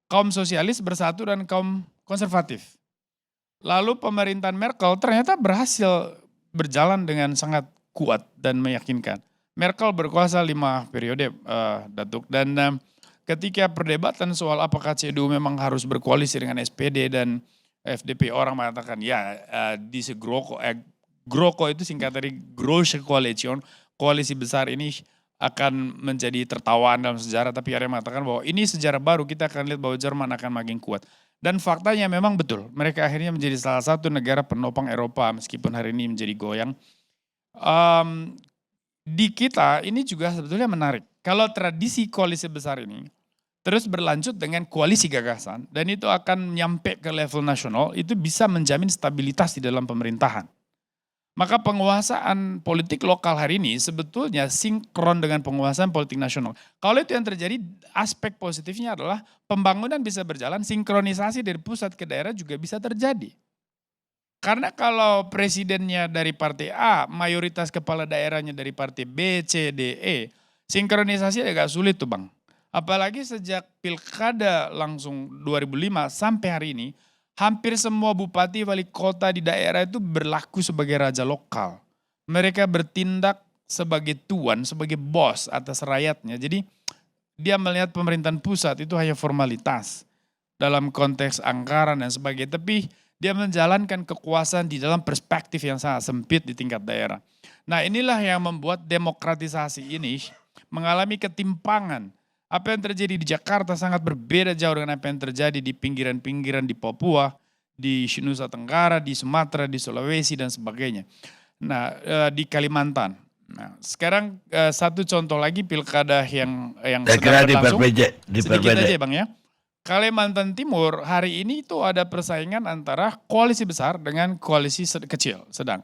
Kaum sosialis bersatu dan kaum konservatif. Lalu pemerintahan Merkel ternyata berhasil berjalan dengan sangat kuat dan meyakinkan. Merkel berkuasa 5 periode, Datuk. Dan ketika perdebatan soal apakah CDU memang harus berkoalisi dengan SPD dan FDP, orang mengatakan ya diese GroKo itu singkat dari Große Koalition, koalisi besar ini akan menjadi tertawaan dalam sejarah, tapi ada yang mengatakan bahwa ini sejarah baru, kita akan lihat bahwa Jerman akan makin kuat. Dan faktanya memang betul, mereka akhirnya menjadi salah satu negara penopang Eropa meskipun hari ini menjadi goyang. Di kita ini juga sebetulnya menarik, kalau tradisi koalisi besar ini terus berlanjut dengan koalisi gagasan, dan itu akan nyampe ke level nasional, itu bisa menjamin stabilitas di dalam pemerintahan. Maka penguasaan politik lokal hari ini sebetulnya sinkron dengan penguasaan politik nasional. Kalau itu yang terjadi, aspek positifnya adalah pembangunan bisa berjalan, sinkronisasi dari pusat ke daerah juga bisa terjadi. Karena kalau presidennya dari partai A, mayoritas kepala daerahnya dari partai B, C, D, E, sinkronisasi agak sulit tuh Bang. Apalagi sejak pilkada langsung 2005 sampai hari ini, hampir semua bupati wali kota di daerah itu berlaku sebagai raja lokal. Mereka bertindak sebagai tuan, sebagai bos atas rakyatnya. Jadi dia melihat pemerintahan pusat itu hanya formalitas dalam konteks anggaran dan sebagainya. Tapi dia menjalankan kekuasaan di dalam perspektif yang sangat sempit di tingkat daerah. Nah inilah yang membuat demokratisasi ini mengalami ketimpangan. Apa yang terjadi di Jakarta sangat berbeda jauh dengan apa yang terjadi di pinggiran-pinggiran di Papua, di Nusa Tenggara, di Sumatera, di Sulawesi dan sebagainya. Nah di Kalimantan. Nah sekarang satu contoh lagi pilkada yang sedang berlangsung. Sedikit aja Bang ya. Kalimantan Timur hari ini itu ada persaingan antara koalisi besar dengan koalisi kecil, sedang.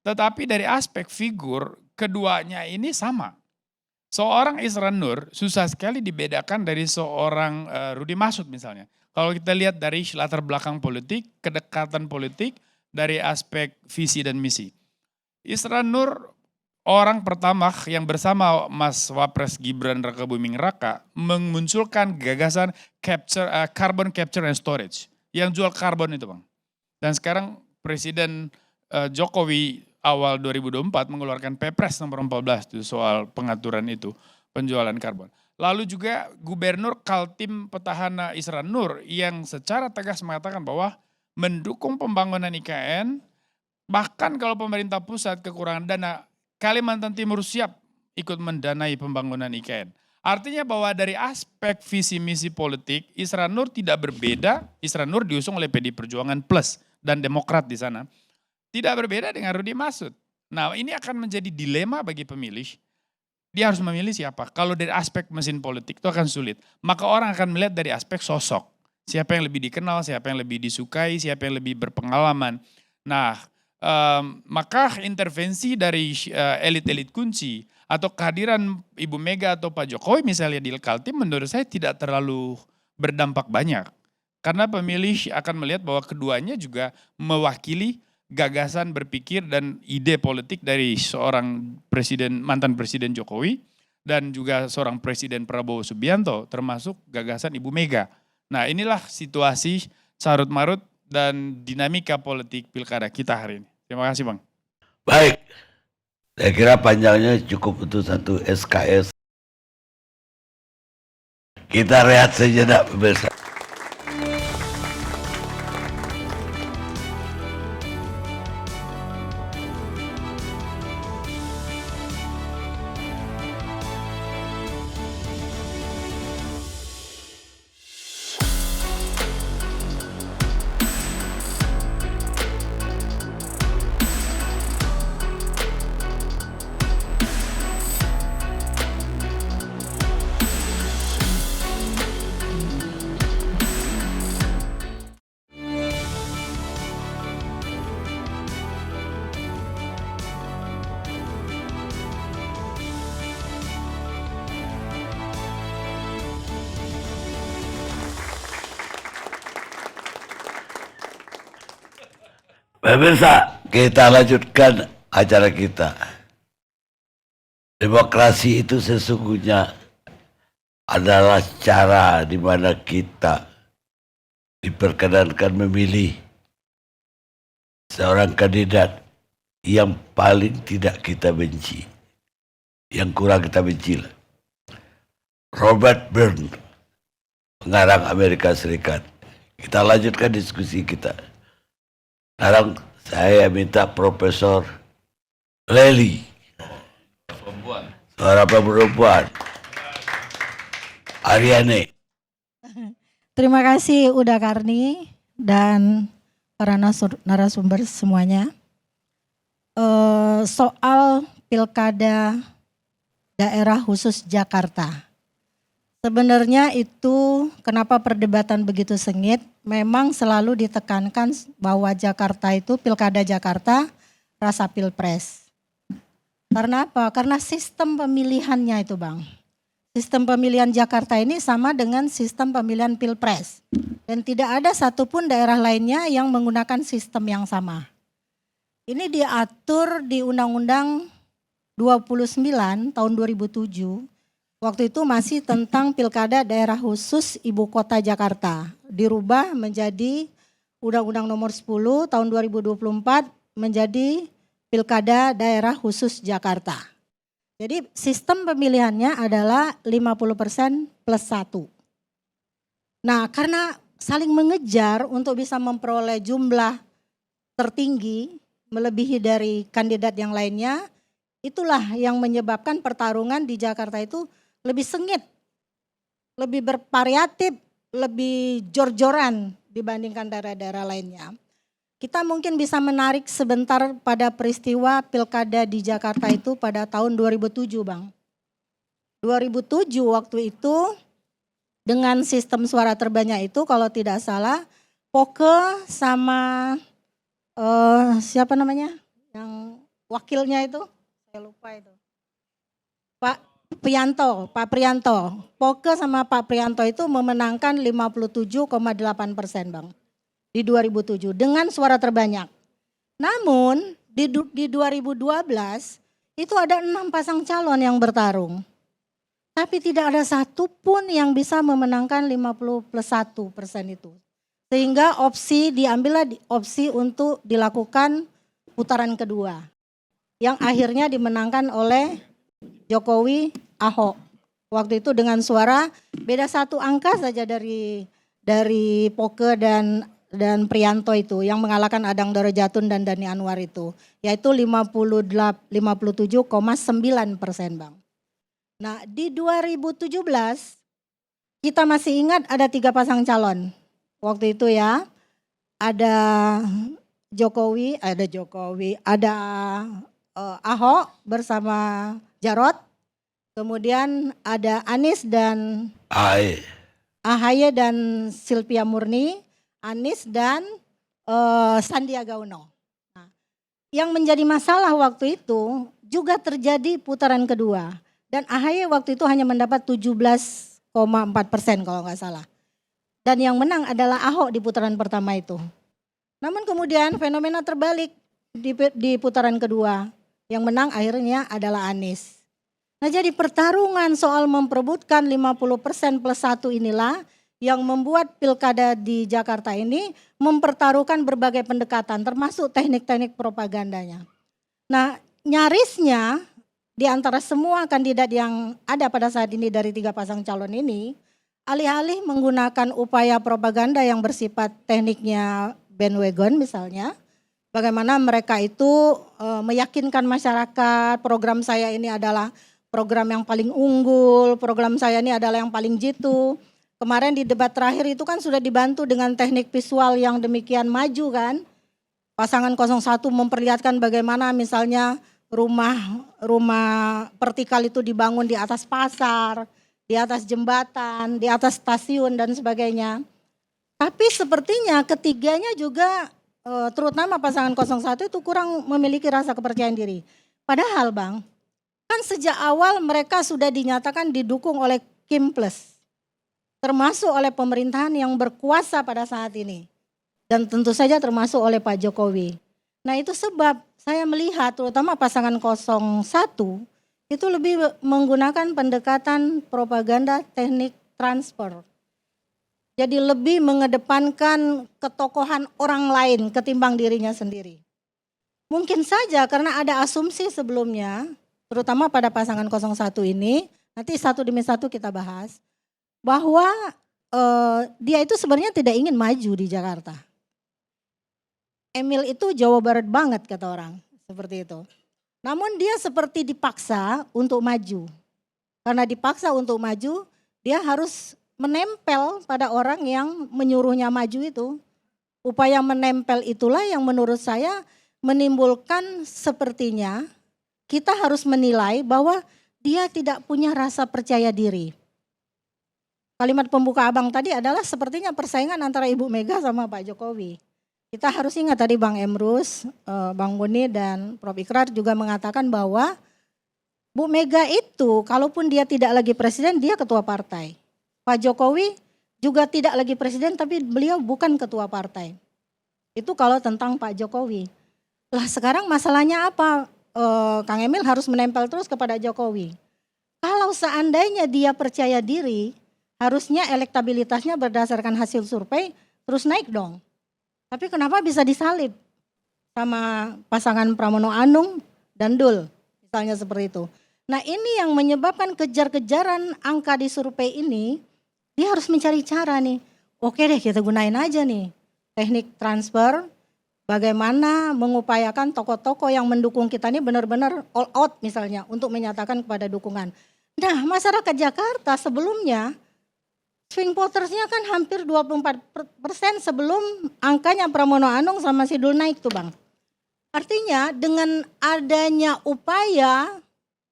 Tetapi dari aspek figur, keduanya ini sama. Seorang Isran Nur susah sekali dibedakan dari seorang Rudi Marsudi misalnya. Kalau kita lihat dari latar belakang politik, kedekatan politik, dari aspek visi dan misi. Isran Nur orang pertama yang bersama Mas Wapres Gibran Rakabuming Raka memunculkan gagasan carbon capture and storage. Yang jual karbon itu Bang. Dan sekarang Presiden Jokowi awal 2024 mengeluarkan Perpres nomor 14 itu soal pengaturan itu, penjualan karbon. Lalu juga Gubernur Kaltim Petahana Isran Nur yang secara tegas mengatakan bahwa mendukung pembangunan IKN, bahkan kalau pemerintah pusat kekurangan dana, Kalimantan Timur siap ikut mendanai pembangunan IKN. Artinya bahwa dari aspek visi misi politik, Isran Nur tidak berbeda, Isran Nur diusung oleh PD Perjuangan Plus dan Demokrat di sana. Tidak berbeda dengan Rudi Marsudi. Nah ini akan menjadi dilema bagi pemilih. Dia harus memilih siapa. Kalau dari aspek mesin politik itu akan sulit. Maka orang akan melihat dari aspek sosok. Siapa yang lebih dikenal, siapa yang lebih disukai, siapa yang lebih berpengalaman. Nah maka intervensi dari elit-elit kunci atau kehadiran Ibu Mega atau Pak Jokowi misalnya di Kaltim menurut saya tidak terlalu berdampak banyak. Karena pemilih akan melihat bahwa keduanya juga mewakili gagasan berpikir dan ide politik dari seorang mantan Presiden Jokowi dan juga seorang Presiden Prabowo Subianto, termasuk gagasan Ibu Mega. Nah, inilah situasi carut marut dan dinamika politik pilkada kita hari ini. Terima kasih, Bang. Baik, saya kira panjangnya cukup untuk satu SKS. Kita rehat sejenak pemirsa. Pemirsa, kita lanjutkan acara kita. Demokrasi itu sesungguhnya adalah cara di mana kita diperkenankan memilih seorang kandidat yang paling tidak kita benci, yang kurang kita benci. Robert Byrne, pengarang Amerika Serikat. Kita lanjutkan diskusi kita. Sekarang saya minta Profesor Lely, suara perempuan, Aryani. Terima kasih Uda Karni dan para narasumber semuanya. Soal pilkada daerah khusus Jakarta. Sebenarnya itu kenapa perdebatan begitu sengit, memang selalu ditekankan bahwa Jakarta itu pilkada Jakarta rasa pilpres. Karena apa? Karena sistem pemilihannya itu Bang. Sistem pemilihan Jakarta ini sama dengan sistem pemilihan pilpres. Dan tidak ada satupun daerah lainnya yang menggunakan sistem yang sama. Ini diatur di Undang-Undang 29 tahun 2007. Waktu itu masih tentang pilkada daerah khusus Ibu Kota Jakarta. Dirubah menjadi Undang-Undang nomor 10 tahun 2024 menjadi pilkada daerah khusus Jakarta. Jadi sistem pemilihannya adalah 50% plus 1. Nah karena saling mengejar untuk bisa memperoleh jumlah tertinggi melebihi dari kandidat yang lainnya, itulah yang menyebabkan pertarungan di Jakarta itu lebih sengit, lebih bervariatif, lebih jor-joran dibandingkan daerah-daerah lainnya. Kita mungkin bisa menarik sebentar pada peristiwa pilkada di Jakarta itu pada tahun 2007 Bang. 2007 waktu itu dengan sistem suara terbanyak itu kalau tidak salah Poke sama siapa namanya yang wakilnya itu, saya lupa itu. Pak Prianto, Poke sama Pak Prianto itu memenangkan 57,8% Bang di 2007 dengan suara terbanyak. Namun di 2012 itu ada 6 pasang calon yang bertarung. Tapi tidak ada satupun yang bisa memenangkan 50+1% itu. Sehingga diambillah opsi untuk dilakukan putaran kedua. Yang akhirnya dimenangkan oleh Jokowi Ahok. Waktu itu dengan suara beda 1 angka saja dari Poke dan Prianto itu yang mengalahkan Adang Dorojatun dan Dhani Anwar itu, yaitu 57,9% Bang. Nah di 2017 kita masih ingat ada 3 pasang calon. Waktu itu ya ada Jokowi, ada Ahok bersama Jarot. Kemudian ada Anies dan Ahaye dan Silvia Murni, Anies dan Sandiaga Uno. Nah, yang menjadi masalah waktu itu juga terjadi putaran kedua. Dan AHY waktu itu hanya mendapat 17,4% kalau nggak salah. Dan yang menang adalah Ahok di putaran pertama itu. Namun kemudian fenomena terbalik di putaran kedua. Yang menang akhirnya adalah Anies. Nah jadi pertarungan soal memperebutkan 50% plus 1 inilah yang membuat pilkada di Jakarta ini mempertaruhkan berbagai pendekatan termasuk teknik-teknik propagandanya. Nah nyarisnya di antara semua kandidat yang ada pada saat ini dari 3 pasang calon ini, alih-alih menggunakan upaya propaganda yang bersifat tekniknya bandwagon misalnya, bagaimana mereka itu meyakinkan masyarakat program saya ini adalah program yang paling unggul, program saya ini adalah yang paling jitu. Kemarin di debat terakhir itu kan sudah dibantu dengan teknik visual yang demikian maju kan. Pasangan 01 memperlihatkan bagaimana misalnya rumah vertikal itu dibangun di atas pasar, di atas jembatan, di atas stasiun dan sebagainya. Tapi sepertinya ketiganya juga terutama pasangan 01 itu kurang memiliki rasa kepercayaan diri. Padahal Bang, kan sejak awal mereka sudah dinyatakan didukung oleh Kim Plus. Termasuk oleh pemerintahan yang berkuasa pada saat ini. Dan tentu saja termasuk oleh Pak Jokowi. Nah itu sebab saya melihat terutama pasangan 01 itu lebih menggunakan pendekatan propaganda teknik transfer. Jadi lebih mengedepankan ketokohan orang lain ketimbang dirinya sendiri. Mungkin saja karena ada asumsi sebelumnya, terutama pada pasangan 01 ini, nanti satu demi satu kita bahas, bahwa dia itu sebenarnya tidak ingin maju di Jakarta. Emil itu Jawa Barat banget kata orang, seperti itu. Namun dia seperti dipaksa untuk maju. Karena dipaksa untuk maju, dia harus menempel pada orang yang menyuruhnya maju itu. Upaya menempel itulah yang menurut saya menimbulkan sepertinya kita harus menilai bahwa dia tidak punya rasa percaya diri. Kalimat pembuka abang tadi adalah sepertinya persaingan antara Ibu Mega sama Pak Jokowi. Kita harus ingat tadi Bang Emrus, Bang Boni dan Prof. Ikrar juga mengatakan bahwa Bu Mega itu kalaupun dia tidak lagi presiden dia ketua partai. Pak Jokowi juga tidak lagi presiden tapi beliau bukan ketua partai. Itu kalau tentang Pak Jokowi. Lah sekarang masalahnya apa? Kang Emil harus menempel terus kepada Jokowi. Kalau seandainya dia percaya diri, harusnya elektabilitasnya berdasarkan hasil survei terus naik dong. Tapi kenapa bisa disalib sama pasangan Pramono Anung dan Dul, misalnya seperti itu. Nah ini yang menyebabkan kejar-kejaran angka di survei ini, dia harus mencari cara nih. Oke deh kita gunain aja nih teknik transfer, bagaimana mengupayakan tokoh-tokoh yang mendukung kita ini benar-benar all out misalnya untuk menyatakan kepada dukungan. Nah masyarakat Jakarta sebelumnya swing votersnya kan hampir 24% sebelum angkanya Pramono Anung sama Sidul naik tuh Bang. Artinya dengan adanya upaya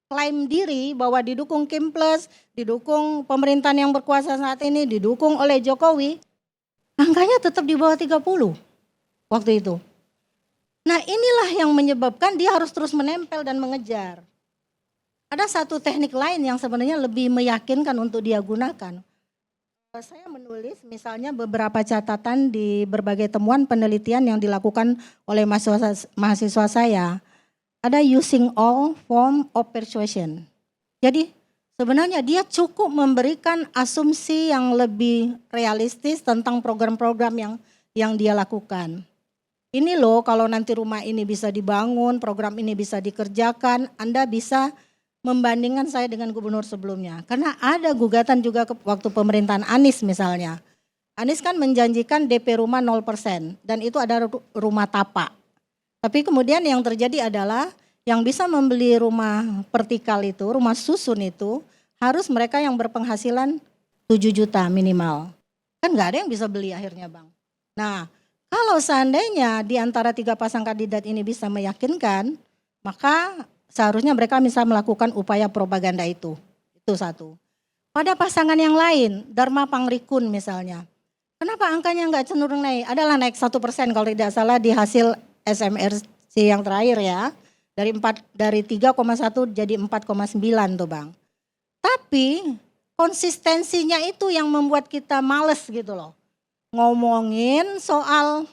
klaim diri bahwa didukung Kim Plus, didukung pemerintahan yang berkuasa saat ini, didukung oleh Jokowi, angkanya tetap di bawah 30 waktu itu. Nah inilah yang menyebabkan dia harus terus menempel dan mengejar. Ada satu teknik lain yang sebenarnya lebih meyakinkan untuk dia gunakan. Saya menulis misalnya beberapa catatan di berbagai temuan penelitian yang dilakukan oleh mahasiswa saya. Ada using all form of persuasion. Jadi sebenarnya dia cukup memberikan asumsi yang lebih realistis tentang program-program yang dia lakukan. Ini loh kalau nanti rumah ini bisa dibangun, program ini bisa dikerjakan, Anda bisa membandingkan saya dengan gubernur sebelumnya. Karena ada gugatan juga waktu pemerintahan Anies misalnya. Anies kan menjanjikan DP rumah 0% dan itu ada rumah tapak. Tapi kemudian yang terjadi adalah yang bisa membeli rumah vertikal itu, rumah susun itu harus mereka yang berpenghasilan 7 juta minimal. Kan gak ada yang bisa beli akhirnya Bang. Nah kalau seandainya di antara 3 pasang kandidat ini bisa meyakinkan, maka seharusnya mereka bisa melakukan upaya propaganda itu. Itu satu. Pada pasangan yang lain, Dharma Pangrikun misalnya. Kenapa angkanya nggak cenderung naik? Adalah naik 1% kalau tidak salah di hasil SMRC si yang terakhir ya. Dari 3,1 jadi 4,9 tuh Bang. Tapi konsistensinya itu yang membuat kita males gitu loh. Ngomongin soal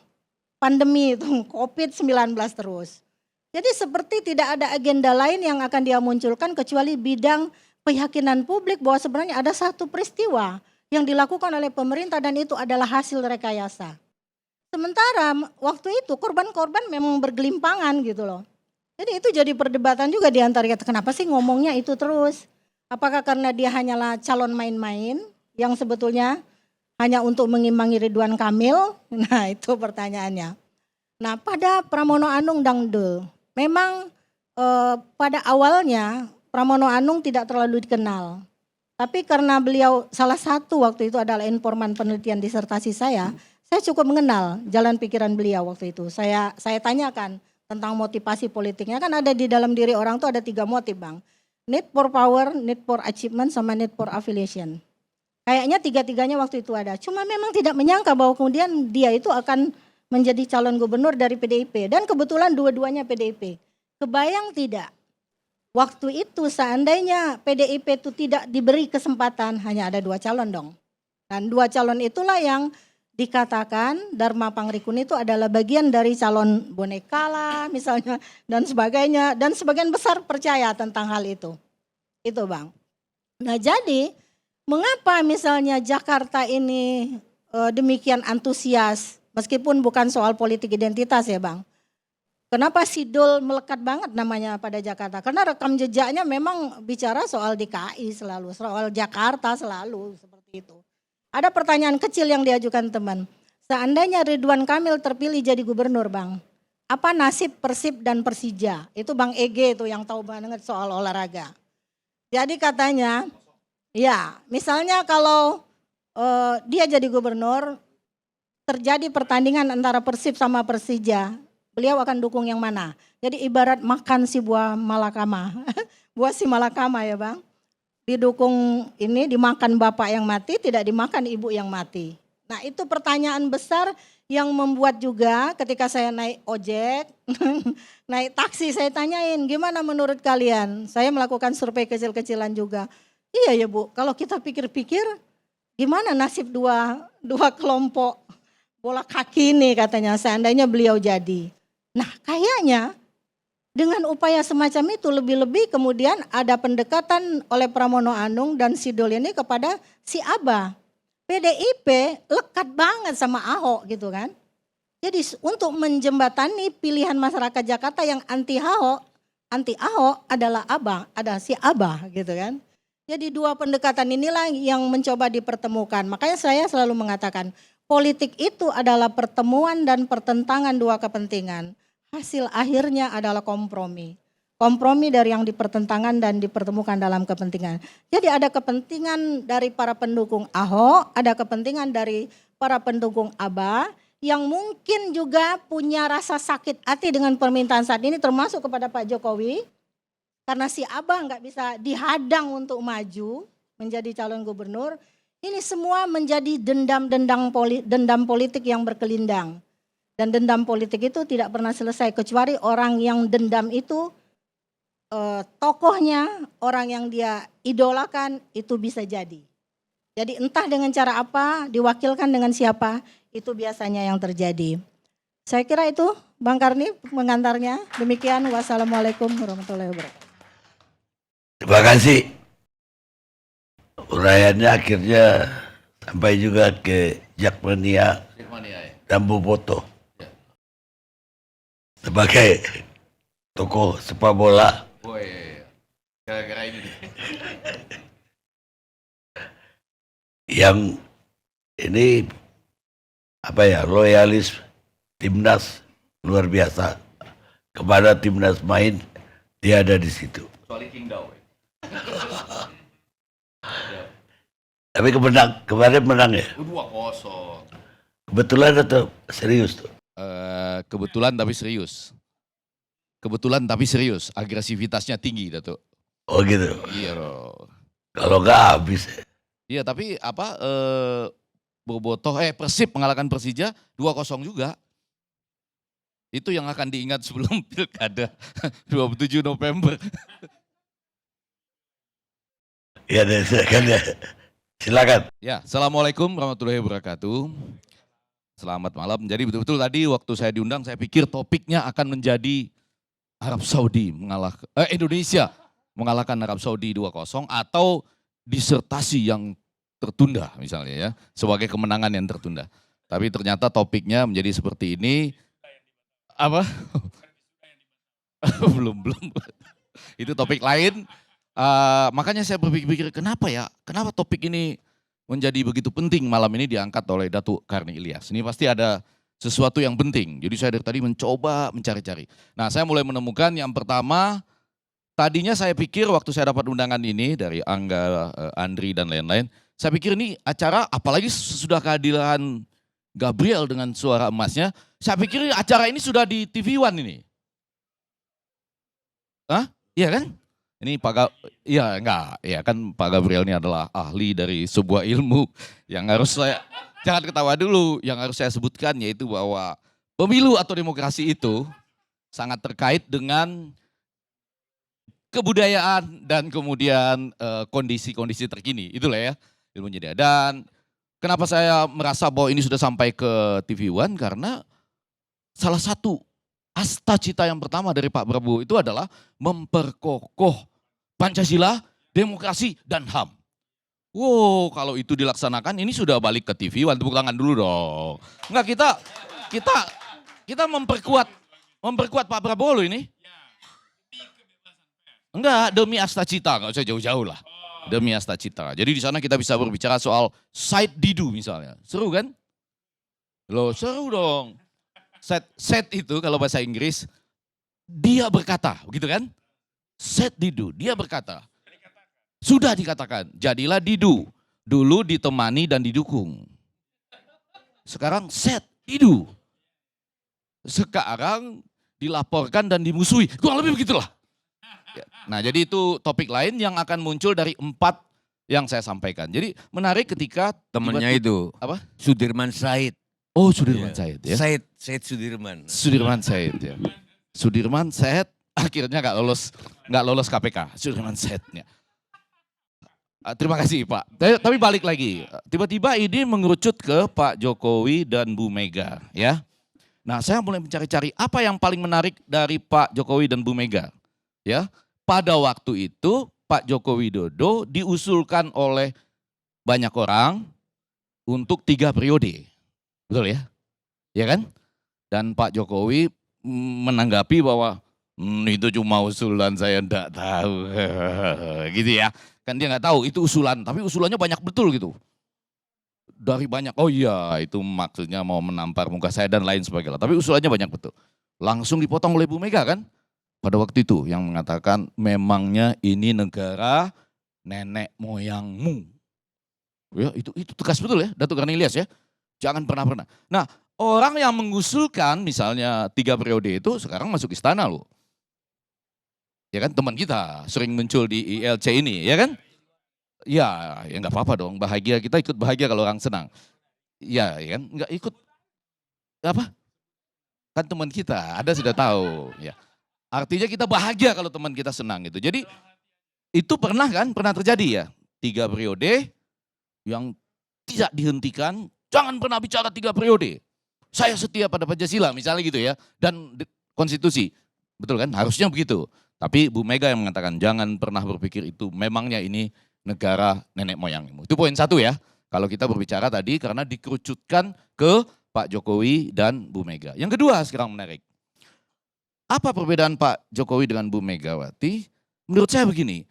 pandemi itu, COVID-19 terus. Jadi seperti tidak ada agenda lain yang akan dia munculkan kecuali bidang keyakinan publik bahwa sebenarnya ada satu peristiwa yang dilakukan oleh pemerintah dan itu adalah hasil rekayasa. Sementara waktu itu korban-korban memang bergelimpangan gitu loh. Jadi itu jadi perdebatan juga di antara kita, kenapa sih ngomongnya itu terus? Apakah karena dia hanyalah calon main-main yang sebetulnya hanya untuk mengimbangi Ridwan Kamil? Nah itu pertanyaannya. Nah pada Pramono Anung Dangdul, memang pada awalnya Pramono Anung tidak terlalu dikenal. Tapi karena beliau salah satu waktu itu adalah informan penelitian disertasi saya cukup mengenal jalan pikiran beliau waktu itu. Saya tanyakan tentang motivasi politiknya, kan ada di dalam diri orang tuh ada 3 motif Bang. Need for power, need for achievement, sama need for affiliation. Kayaknya 3-3-nya waktu itu ada. Cuma memang tidak menyangka bahwa kemudian dia itu akan menjadi calon gubernur dari PDIP. Dan kebetulan dua-duanya PDIP. Kebayang tidak? Waktu itu seandainya PDIP itu tidak diberi kesempatan, hanya ada 2 calon dong. Dan 2 calon itulah yang dikatakan Dharma Pangrikun itu adalah bagian dari calon boneka lah misalnya dan sebagainya. Dan sebagian besar percaya tentang hal itu. Itu Bang. Nah jadi mengapa misalnya Jakarta ini demikian antusias meskipun bukan soal politik identitas ya Bang. Kenapa Sidul melekat banget namanya pada Jakarta? Karena rekam jejaknya memang bicara soal DKI selalu, soal Jakarta selalu seperti itu. Ada pertanyaan kecil yang diajukan teman. Seandainya Ridwan Kamil terpilih jadi gubernur Bang, apa nasib Persib dan Persija? Itu Bang Ege itu yang tahu banget soal olahraga. Jadi katanya, ya misalnya kalau dia jadi gubernur, terjadi pertandingan antara Persib sama Persija, beliau akan dukung yang mana? Jadi ibarat makan si buah malakama, buah si malakama ya Bang. Didukung ini, dimakan bapak yang mati, tidak dimakan ibu yang mati. Nah itu pertanyaan besar yang membuat juga ketika saya naik ojek, naik taksi saya tanyain gimana menurut kalian? Saya melakukan survei kecil-kecilan juga. Iya ya Bu, kalau kita pikir-pikir gimana nasib dua kelompok bola kaki ini katanya seandainya beliau jadi. Nah kayaknya dengan upaya semacam itu lebih-lebih kemudian ada pendekatan oleh Pramono Anung dan Sidul ini kepada si Abah. PDIP lekat banget sama Ahok gitu kan. Jadi untuk menjembatani pilihan masyarakat Jakarta yang anti Ahok adalah Abah, ada si Abah gitu kan. Jadi 2 pendekatan inilah yang mencoba dipertemukan. Makanya saya selalu mengatakan politik itu adalah pertemuan dan pertentangan 2 kepentingan. Hasil akhirnya adalah kompromi. Kompromi dari yang dipertentangan dan dipertemukan dalam kepentingan. Jadi ada kepentingan dari para pendukung Ahok, ada kepentingan dari para pendukung Abah yang mungkin juga punya rasa sakit hati dengan permintaan saat ini termasuk kepada Pak Jokowi. Karena si Abah nggak bisa dihadang untuk maju menjadi calon gubernur. Ini semua menjadi dendam politik yang berkelindang. Dan dendam politik itu tidak pernah selesai kecuali orang yang dendam itu tokohnya, orang yang dia idolakan itu bisa jadi. Jadi entah dengan cara apa, diwakilkan dengan siapa, itu biasanya yang terjadi. Saya kira itu Bang Karni pengantarnya. Demikian, wassalamualaikum warahmatullahi wabarakatuh. Terima kasih. Uraiannya akhirnya sampai juga ke Jakmania dan Boboto. Sebagai tokoh sepak bola. Oh iya. Gara-gara ini. Yang ini apa ya, loyalis timnas luar biasa. Kepada timnas main dia ada di situ. Kecuali King Daw. Tapi kemarin menang ya? 2-0. Kebetulan atau serius tuh? Kebetulan tapi serius. Kebetulan tapi serius, agresivitasnya tinggi Datuk. Oh gitu. Iya loh. Kalau nggak habis. Iya tapi apa Bobotoh Persib mengalahkan Persija 2-0 juga. Itu yang akan diingat sebelum pilkada 27 November. Ya, silakan ya. Silakan. Ya, Assalamualaikum warahmatullahi wabarakatuh. Selamat malam. Jadi betul-betul tadi waktu saya diundang, saya pikir topiknya akan menjadi Arab Saudi Indonesia mengalahkan Arab Saudi 2-0 atau disertasi yang tertunda misalnya ya, sebagai kemenangan yang tertunda. Tapi ternyata topiknya menjadi seperti ini. Apa? belum. Itu topik lain. Makanya saya berpikir kenapa topik ini menjadi begitu penting malam ini diangkat oleh Datuk Karni Ilyas. Ini pasti ada sesuatu yang penting. Jadi saya dari tadi mencoba mencari-cari. Nah, saya mulai menemukan yang pertama, tadinya saya pikir waktu saya dapat undangan ini dari Angga, Andri dan lain-lain, saya pikir ini acara apalagi sesudah kehadiran Gabriel dengan suara emasnya, saya pikir acara ini sudah di TV One ini. Hah? Iya kan? Ini kan Pak Gabriel ini adalah ahli dari sebuah ilmu yang harus saya, jangan ketawa dulu, yang harus saya sebutkan yaitu bahwa pemilu atau demokrasi itu sangat terkait dengan kebudayaan dan kemudian kondisi-kondisi terkini, itulah ya ilmunya dia. Dan kenapa saya merasa bahwa ini sudah sampai ke TV One, karena salah satu asta cita yang pertama dari Pak Prabowo itu adalah memperkokoh Pancasila, demokrasi, dan HAM. Wow, kalau itu dilaksanakan ini sudah balik ke TV One, tepuk tangan dulu dong. Enggak, kita memperkuat Pak Prabowo loh ini. Enggak, demi asta cita, enggak usah jauh-jauh lah. Demi asta cita. Jadi di sana kita bisa berbicara soal side didu misalnya. Seru kan? Loh, seru dong. Set itu kalau bahasa Inggris, dia berkata, begitu kan? Set didu, dia berkata. Sudah dikatakan, jadilah didu. Dulu ditemani dan didukung. Sekarang set didu. Sekarang dilaporkan dan dimusuhi. Kurang lebih begitulah. Nah, jadi itu topik lain yang akan muncul dari 4 yang saya sampaikan. Jadi menarik ketika temannya itu apa? Sudirman Said. Oh, Sudirman Said ya. Said Sudirman. Sudirman Said ya. Sudirman Said akhirnya nggak lolos KPK. Sudirman Saidnya. Terima kasih Pak. Tapi balik lagi, tiba-tiba ini mengerucut ke Pak Jokowi dan Bu Mega ya. Nah, saya mulai mencari-cari apa yang paling menarik dari Pak Jokowi dan Bu Mega ya. Pada waktu itu Pak Joko Widodo diusulkan oleh banyak orang untuk 3 periode. Betul ya? Ya kan? Dan Pak Jokowi menanggapi bahwa itu cuma usulan, saya enggak tahu. Gitu ya. Kan dia enggak tahu itu usulan, tapi usulannya banyak betul gitu. Dari banyak, oh iya itu maksudnya mau menampar muka saya dan lain sebagainya. Tapi usulannya banyak betul. Langsung dipotong oleh Bu Mega kan? Pada waktu itu yang mengatakan memangnya ini negara nenek moyangmu. Ya, itu tegas betul ya, Datuk Karni Ilyas ya. Jangan pernah. Nah, orang yang mengusulkan misalnya 3 periode itu sekarang masuk istana loh. Ya kan, teman kita sering muncul di ILC ini, ya kan? Ya enggak apa-apa dong, bahagia, kita ikut bahagia kalau orang senang. Ya kan, enggak ikut apa? Kan teman kita, Anda sudah tahu, ya. Artinya kita bahagia kalau teman kita senang gitu. Jadi itu pernah terjadi ya. 3 periode yang tidak dihentikan, jangan pernah bicara 3 periode. Saya setia pada Pancasila misalnya gitu ya. Dan konstitusi, betul kan? Harusnya begitu. Tapi Bu Mega yang mengatakan jangan pernah berpikir itu, memangnya ini negara nenek moyangmu. Itu poin 1 ya. Kalau kita berbicara tadi karena dikerucutkan ke Pak Jokowi dan Bu Mega. Yang kedua sekarang menarik. Apa perbedaan Pak Jokowi dengan Bu Megawati? Menurut saya begini,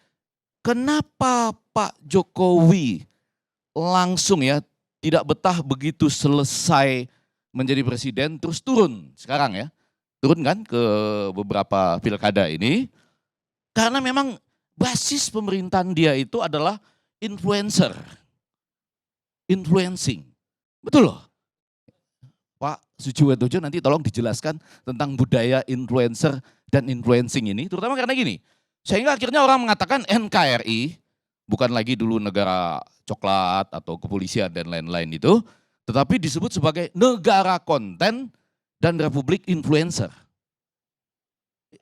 kenapa Pak Jokowi langsung ya tidak betah begitu selesai menjadi presiden terus turun sekarang ya. Turun kan ke beberapa pilkada ini. Karena memang basis pemerintahan dia itu adalah influencer. Influencing. Betul loh. Pak Sujiwo Tejo nanti tolong dijelaskan tentang budaya influencer dan influencing ini. Terutama karena gini, sehingga akhirnya orang mengatakan NKRI bukan lagi dulu negara coklat atau kepolisian dan lain-lain itu, tetapi disebut sebagai negara konten dan Republik Influencer.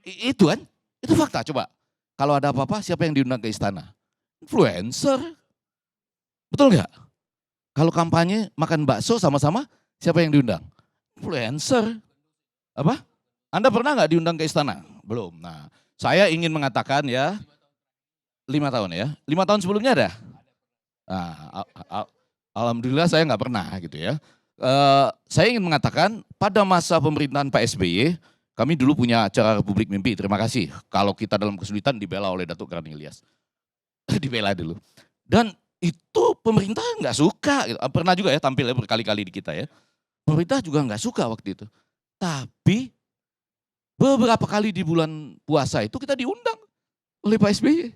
Itu kan, itu fakta. Coba, kalau ada apa-apa siapa yang diundang ke istana? Influencer. Betul nggak? Kalau kampanye makan bakso sama-sama, siapa yang diundang? Influencer. Apa? Anda pernah nggak diundang ke istana? Belum. Nah, saya ingin mengatakan ya, 5 tahun ya. 5 tahun sebelumnya ada? Nah, alhamdulillah saya nggak pernah gitu ya. Saya ingin mengatakan pada masa pemerintahan Pak SBY, kami dulu punya acara Republik Mimpi, terima kasih. Kalau kita dalam kesulitan dibela oleh Datuk Karni Ilyas. Dibela dulu. Dan itu pemerintah nggak suka. Gitu. Pernah juga ya tampil ya berkali-kali di kita ya. Pemerintah juga nggak suka waktu itu. Tapi beberapa kali di bulan puasa itu kita diundang oleh Pak SBY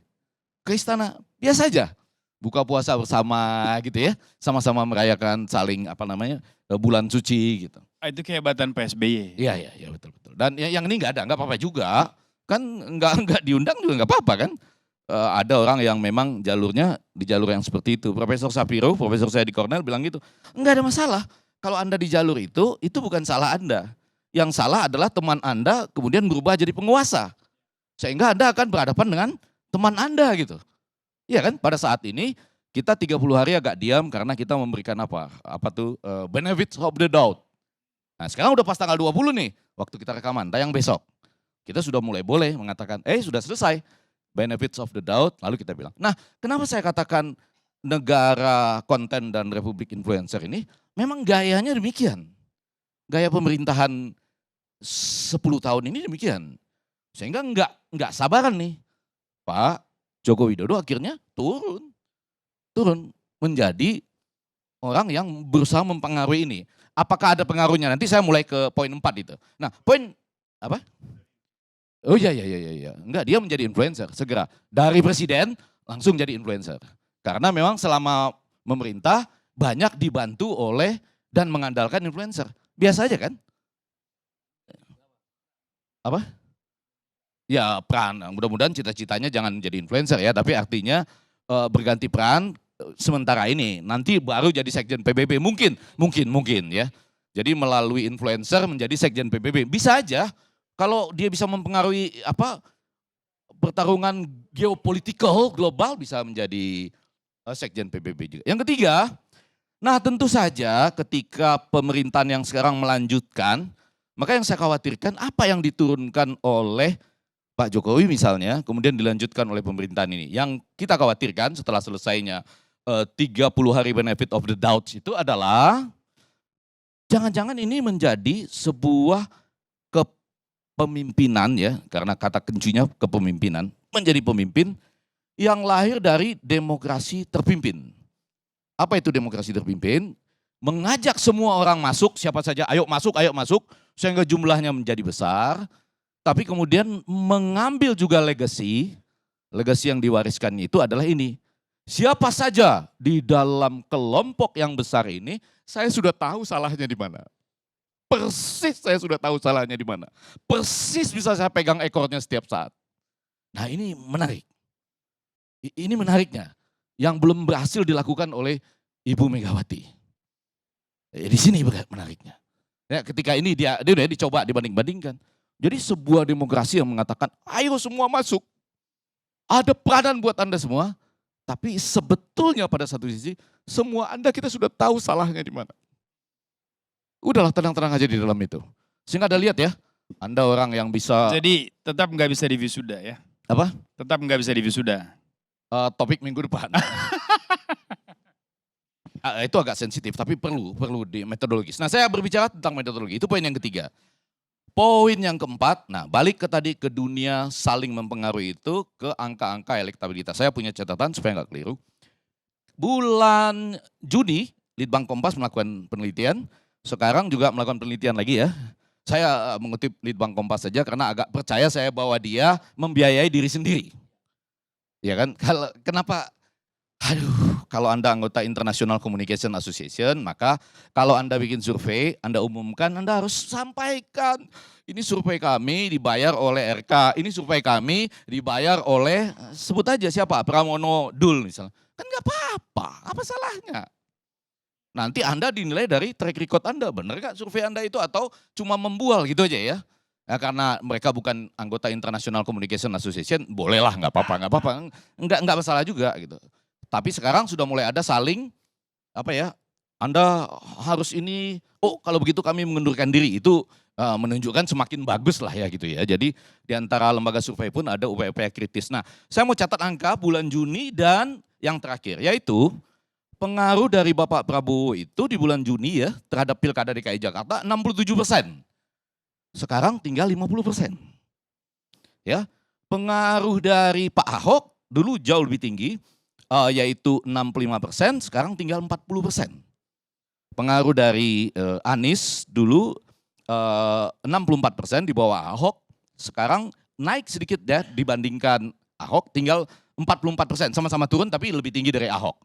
ke istana. Biasa aja. Buka puasa bersama gitu ya. Sama-sama merayakan saling bulan suci gitu. Itu kehebatan PSBY. Iya betul. Dan yang ini nggak ada, nggak apa-apa juga. Kan nggak diundang juga nggak apa-apa kan. Ada orang yang memang jalurnya di jalur yang seperti itu. Profesor Sapiro, profesor saya di Cornell bilang gitu. Nggak ada masalah. Kalau Anda di jalur itu bukan salah Anda. Yang salah adalah teman Anda kemudian berubah jadi penguasa. Sehingga Anda akan berhadapan dengan teman Anda gitu. Iya kan, pada saat ini kita 30 hari agak diam karena kita memberikan benefits of the doubt. Nah sekarang udah pas tanggal 20 nih, waktu kita rekaman, tayang besok. Kita sudah mulai boleh mengatakan, sudah selesai benefits of the doubt, lalu kita bilang. Nah kenapa saya katakan negara konten dan Republik Influencer ini, memang gayanya demikian. Gaya pemerintahan 10 tahun ini demikian. Sehingga nggak sabaran nih, Pak Joko Widodo akhirnya turun menjadi orang yang berusaha mempengaruhi ini. Apakah ada pengaruhnya? Nanti saya mulai ke poin 4 itu. Nah, poin apa? Oh iya. Enggak, dia menjadi influencer segera. Dari presiden langsung jadi influencer. Karena memang selama memerintah banyak dibantu oleh dan mengandalkan influencer. Biasa aja kan? Apa? Ya peran, mudah-mudahan cita-citanya jangan menjadi influencer ya, tapi artinya berganti peran sementara ini, nanti baru jadi sekjen PBB, mungkin ya. Jadi melalui influencer menjadi sekjen PBB, bisa aja kalau dia bisa mempengaruhi pertarungan geopolitikal global bisa menjadi sekjen PBB juga. Yang ketiga, nah tentu saja ketika pemerintahan yang sekarang melanjutkan, maka yang saya khawatirkan apa yang diturunkan oleh Pak Jokowi misalnya, kemudian dilanjutkan oleh pemerintahan ini. Yang kita khawatirkan setelah selesainya 30 hari benefit of the doubt itu adalah jangan-jangan ini menjadi sebuah kepemimpinan ya, karena kata kuncinya kepemimpinan, menjadi pemimpin yang lahir dari demokrasi terpimpin. Apa itu demokrasi terpimpin? Mengajak semua orang masuk, siapa saja ayo masuk, sehingga jumlahnya menjadi besar. Tapi kemudian mengambil juga legacy yang diwariskannya itu adalah ini. Siapa saja di dalam kelompok yang besar ini, saya sudah tahu salahnya di mana. Persis saya sudah tahu salahnya di mana. Persis bisa saya pegang ekornya setiap saat. Nah ini menarik. Ini menariknya. Yang belum berhasil dilakukan oleh Ibu Megawati. Di sini menariknya. Ya, ketika ini dia udah dicoba dibanding-bandingkan. Jadi sebuah demokrasi yang mengatakan, ayo semua masuk. Ada peranan buat Anda semua. Tapi sebetulnya pada satu sisi, semua Anda kita sudah tahu salahnya di mana. Udahlah tenang-tenang aja di dalam itu. Sehingga Anda lihat ya, Anda orang yang bisa. Jadi tetap nggak bisa diwisuda ya? Apa? Tetap nggak bisa diwisuda. Topik minggu depan. Itu agak sensitif, tapi perlu di metodologis. Nah saya berbicara tentang metodologi, itu poin yang ketiga. Poin yang keempat, nah balik ke dunia saling mempengaruhi itu, ke angka-angka elektabilitas. Saya punya catatan supaya nggak keliru. Bulan Juni, Litbang Kompas melakukan penelitian, sekarang juga melakukan penelitian lagi ya. Saya mengutip Litbang Kompas saja karena agak percaya saya bahwa dia membiayai diri sendiri. Ya kan, kenapa? Kalau Anda anggota International Communication Association, maka kalau Anda bikin survei, Anda umumkan, Anda harus sampaikan. Ini survei kami dibayar oleh RK, ini survei kami dibayar oleh, sebut aja siapa, Pramono Dul misalnya. Kan gak apa-apa, apa salahnya? nanti Anda dinilai dari track record Anda. Benar gak survei Anda itu atau cuma membual gitu aja ya? Ya, karena mereka bukan anggota International Communication Association, bolehlah nggak apa-apa, nggak masalah juga gitu. Tapi sekarang sudah mulai ada saling apa ya? Anda harus ini, oh kalau begitu kami mengundurkan diri, itu menunjukkan semakin bagus lah ya gitu ya. Jadi di antara lembaga survei pun ada upaya-upaya kritis. Nah, saya mau catat angka bulan Juni dan yang terakhir, yaitu pengaruh dari Bapak Prabowo itu di bulan Juni ya terhadap Pilkada DKI Jakarta 67%. Sekarang tinggal 50%. Ya, pengaruh dari Pak Ahok dulu jauh lebih tinggi, yaitu 65%, sekarang tinggal 40%. Pengaruh dari Anies dulu 64% di bawah Ahok, sekarang naik sedikit ya dibandingkan Ahok, tinggal 44%, sama-sama turun tapi lebih tinggi dari Ahok.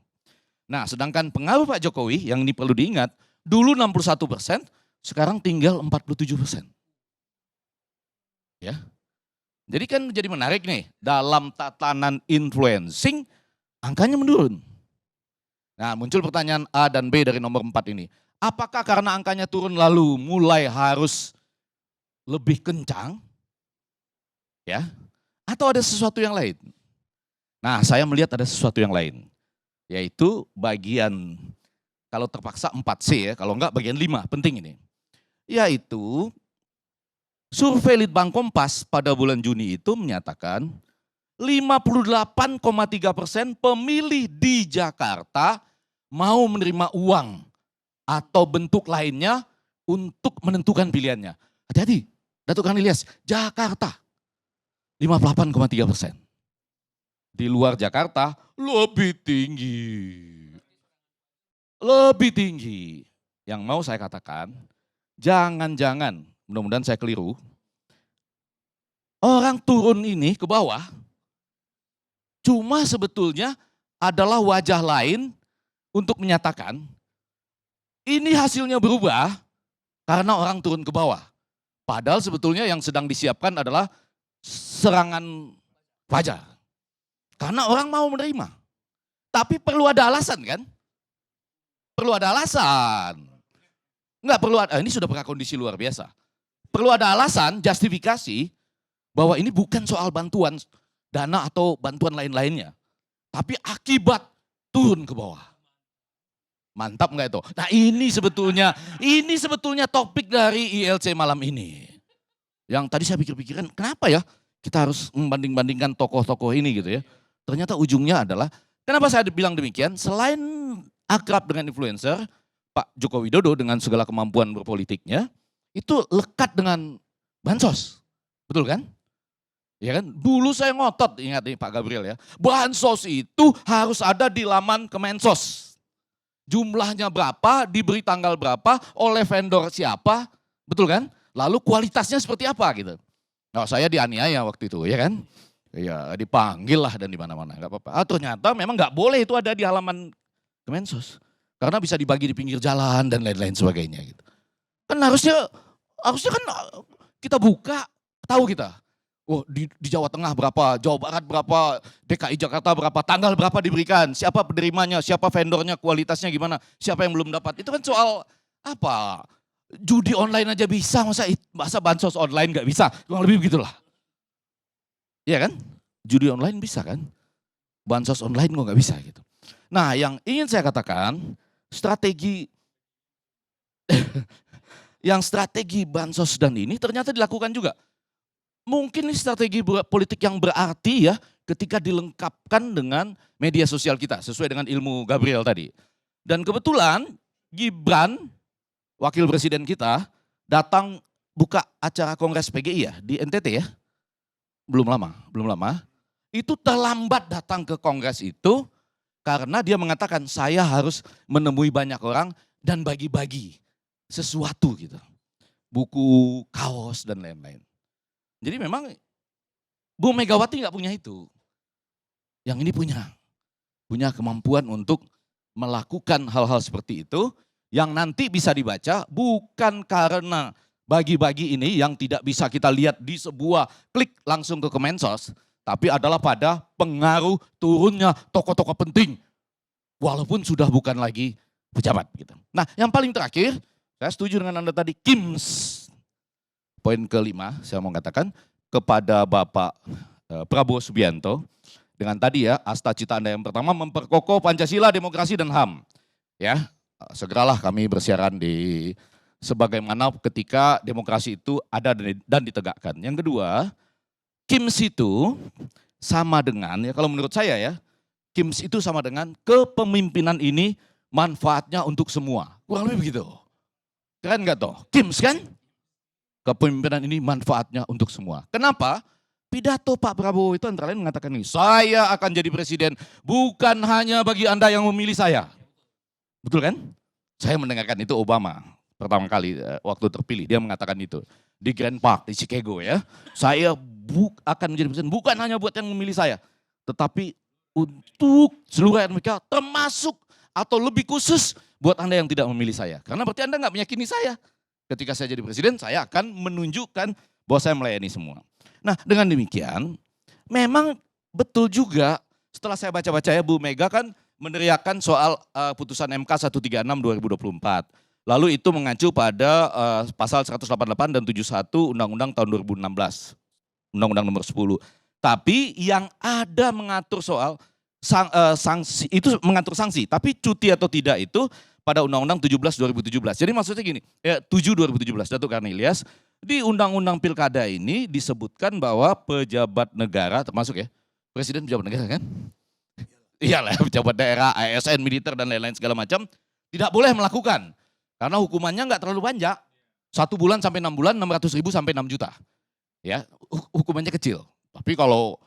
Nah, sedangkan pengaruh Pak Jokowi yang ini perlu diingat, dulu 61%, sekarang tinggal 47%. Ya. Jadi kan jadi menarik nih, dalam tatanan influencing angkanya menurun. Nah, muncul pertanyaan A dan B dari nomor 4 ini. Apakah karena angkanya turun lalu mulai harus lebih kencang? Ya. Atau ada sesuatu yang lain? Nah, saya melihat ada sesuatu yang lain. Yaitu bagian, kalau terpaksa 4C ya, kalau enggak bagian 5, penting ini. Yaitu survei Litbang Kompas pada bulan Juni itu menyatakan 58,3% pemilih di Jakarta mau menerima uang atau bentuk lainnya untuk menentukan pilihannya. Hati-hati, Datuk Kang Ilyas, Jakarta 58,3%. Di luar Jakarta lebih tinggi. Lebih tinggi. Yang mau saya katakan, jangan-jangan, mudah-mudahan saya keliru, orang turun ini ke bawah, cuma sebetulnya adalah wajah lain untuk menyatakan, ini hasilnya berubah karena orang turun ke bawah. Padahal sebetulnya yang sedang disiapkan adalah serangan fajar. Karena orang mau menerima. Tapi perlu ada alasan kan? Perlu ada alasan. Enggak perlu ada, ini sudah prakondisi luar biasa. Perlu ada alasan, justifikasi bahwa ini bukan soal bantuan dana atau bantuan lain-lainnya. Tapi akibat turun ke bawah. Mantap enggak itu? Nah ini sebetulnya topik dari ILC malam ini. Yang tadi saya pikir-pikiran, kenapa ya kita harus membanding-bandingkan tokoh-tokoh ini gitu ya. Ternyata ujungnya adalah, kenapa saya bilang demikian? Selain akrab dengan influencer, Pak Joko Widodo dengan segala kemampuan berpolitiknya, itu lekat dengan bansos. Betul kan? Ya kan? Dulu saya ngotot, ingat nih Pak Gabriel ya, bansos itu harus ada di laman Kemensos. Jumlahnya berapa, diberi tanggal berapa, oleh vendor siapa, betul kan? Lalu kualitasnya seperti apa gitu. Nah, saya dianiaya waktu itu ya kan? Ya dipanggil lah dan di mana-mana, nggak apa-apa. Ternyata memang nggak boleh itu ada di halaman Kemensos. Karena bisa dibagi di pinggir jalan dan lain-lain sebagainya gitu. Kan harusnya kan kita buka, tahu kita. Oh di Jawa Tengah berapa, Jawa Barat berapa, DKI Jakarta berapa, tanggal berapa diberikan, siapa penerimanya, siapa vendornya, kualitasnya gimana, siapa yang belum dapat. Itu kan soal apa? Judi online aja bisa, masa bansos online nggak bisa? Kurang lebih begitulah. Iya kan? Judi online bisa kan? Bansos online kok nggak bisa gitu. Nah yang ingin saya katakan, strategi bansos dan ini ternyata dilakukan juga. Mungkin ini strategi politik yang berarti ya ketika dilengkapkan dengan media sosial kita sesuai dengan ilmu Gabriel tadi. Dan kebetulan Gibran, wakil presiden kita, datang buka acara Kongres PGI ya di NTT ya. Belum lama. Itu terlambat datang ke Kongres itu karena dia mengatakan saya harus menemui banyak orang dan bagi-bagi sesuatu gitu. Buku, kaos dan lain-lain. Jadi memang Bu Megawati nggak punya itu. Yang ini punya kemampuan untuk melakukan hal-hal seperti itu yang nanti bisa dibaca bukan karena bagi-bagi ini yang tidak bisa kita lihat di sebuah klik langsung ke Kemensos, tapi adalah pada pengaruh turunnya tokoh-tokoh penting. Walaupun sudah bukan lagi pejabat. Gitu. Nah yang paling terakhir, saya setuju dengan Anda tadi, KIMS. Poin kelima, saya mau katakan kepada Bapak Prabowo Subianto, dengan tadi ya, asta cita Anda yang pertama, memperkokoh Pancasila, demokrasi, dan HAM. Ya, segeralah kami bersiaran di sebagaimana ketika demokrasi itu ada dan ditegakkan. Yang kedua, KIMS itu sama dengan, ya kalau menurut saya ya, KIMS itu sama dengan kepemimpinan ini manfaatnya untuk semua. Kurang lebih begitu. Keren nggak toh? KIMS kan? Kepemimpinan ini manfaatnya untuk semua. Kenapa? Pidato Pak Prabowo itu antara lain mengatakan ini, saya akan jadi presiden bukan hanya bagi Anda yang memilih saya. Betul kan? Saya mendengarkan itu Obama pertama kali waktu terpilih, dia mengatakan itu. Di Grand Park, di Chicago ya. Saya akan menjadi presiden bukan hanya buat yang memilih saya. Tetapi untuk seluruh rakyat Amerika termasuk atau lebih khusus buat Anda yang tidak memilih saya. Karena berarti Anda nggak meyakini saya. Ketika saya jadi presiden, saya akan menunjukkan bahwa saya melayani semua. Nah dengan demikian, memang betul juga setelah saya baca-baca ya, Bu Mega kan meneriakan soal putusan MK 136 2024. Lalu itu mengacu pada pasal 188 dan 71 Undang-Undang tahun 2016. Undang-Undang nomor 10. Tapi yang ada mengatur soal sanksi, itu mengatur sanksi. Tapi cuti atau tidak itu pada Undang-Undang 17 2017. Jadi maksudnya gini, 7 2017 Datuk Karnilias, di Undang-Undang Pilkada ini disebutkan bahwa pejabat negara, termasuk ya, Presiden pejabat negara kan? Iyalah, pejabat daerah, ASN, militer dan lain-lain segala macam, tidak boleh melakukan. Karena hukumannya nggak terlalu banyak. 1 bulan sampai 6 bulan, 600.000 sampai 6 juta. Ya, hukumannya kecil. Tapi kalau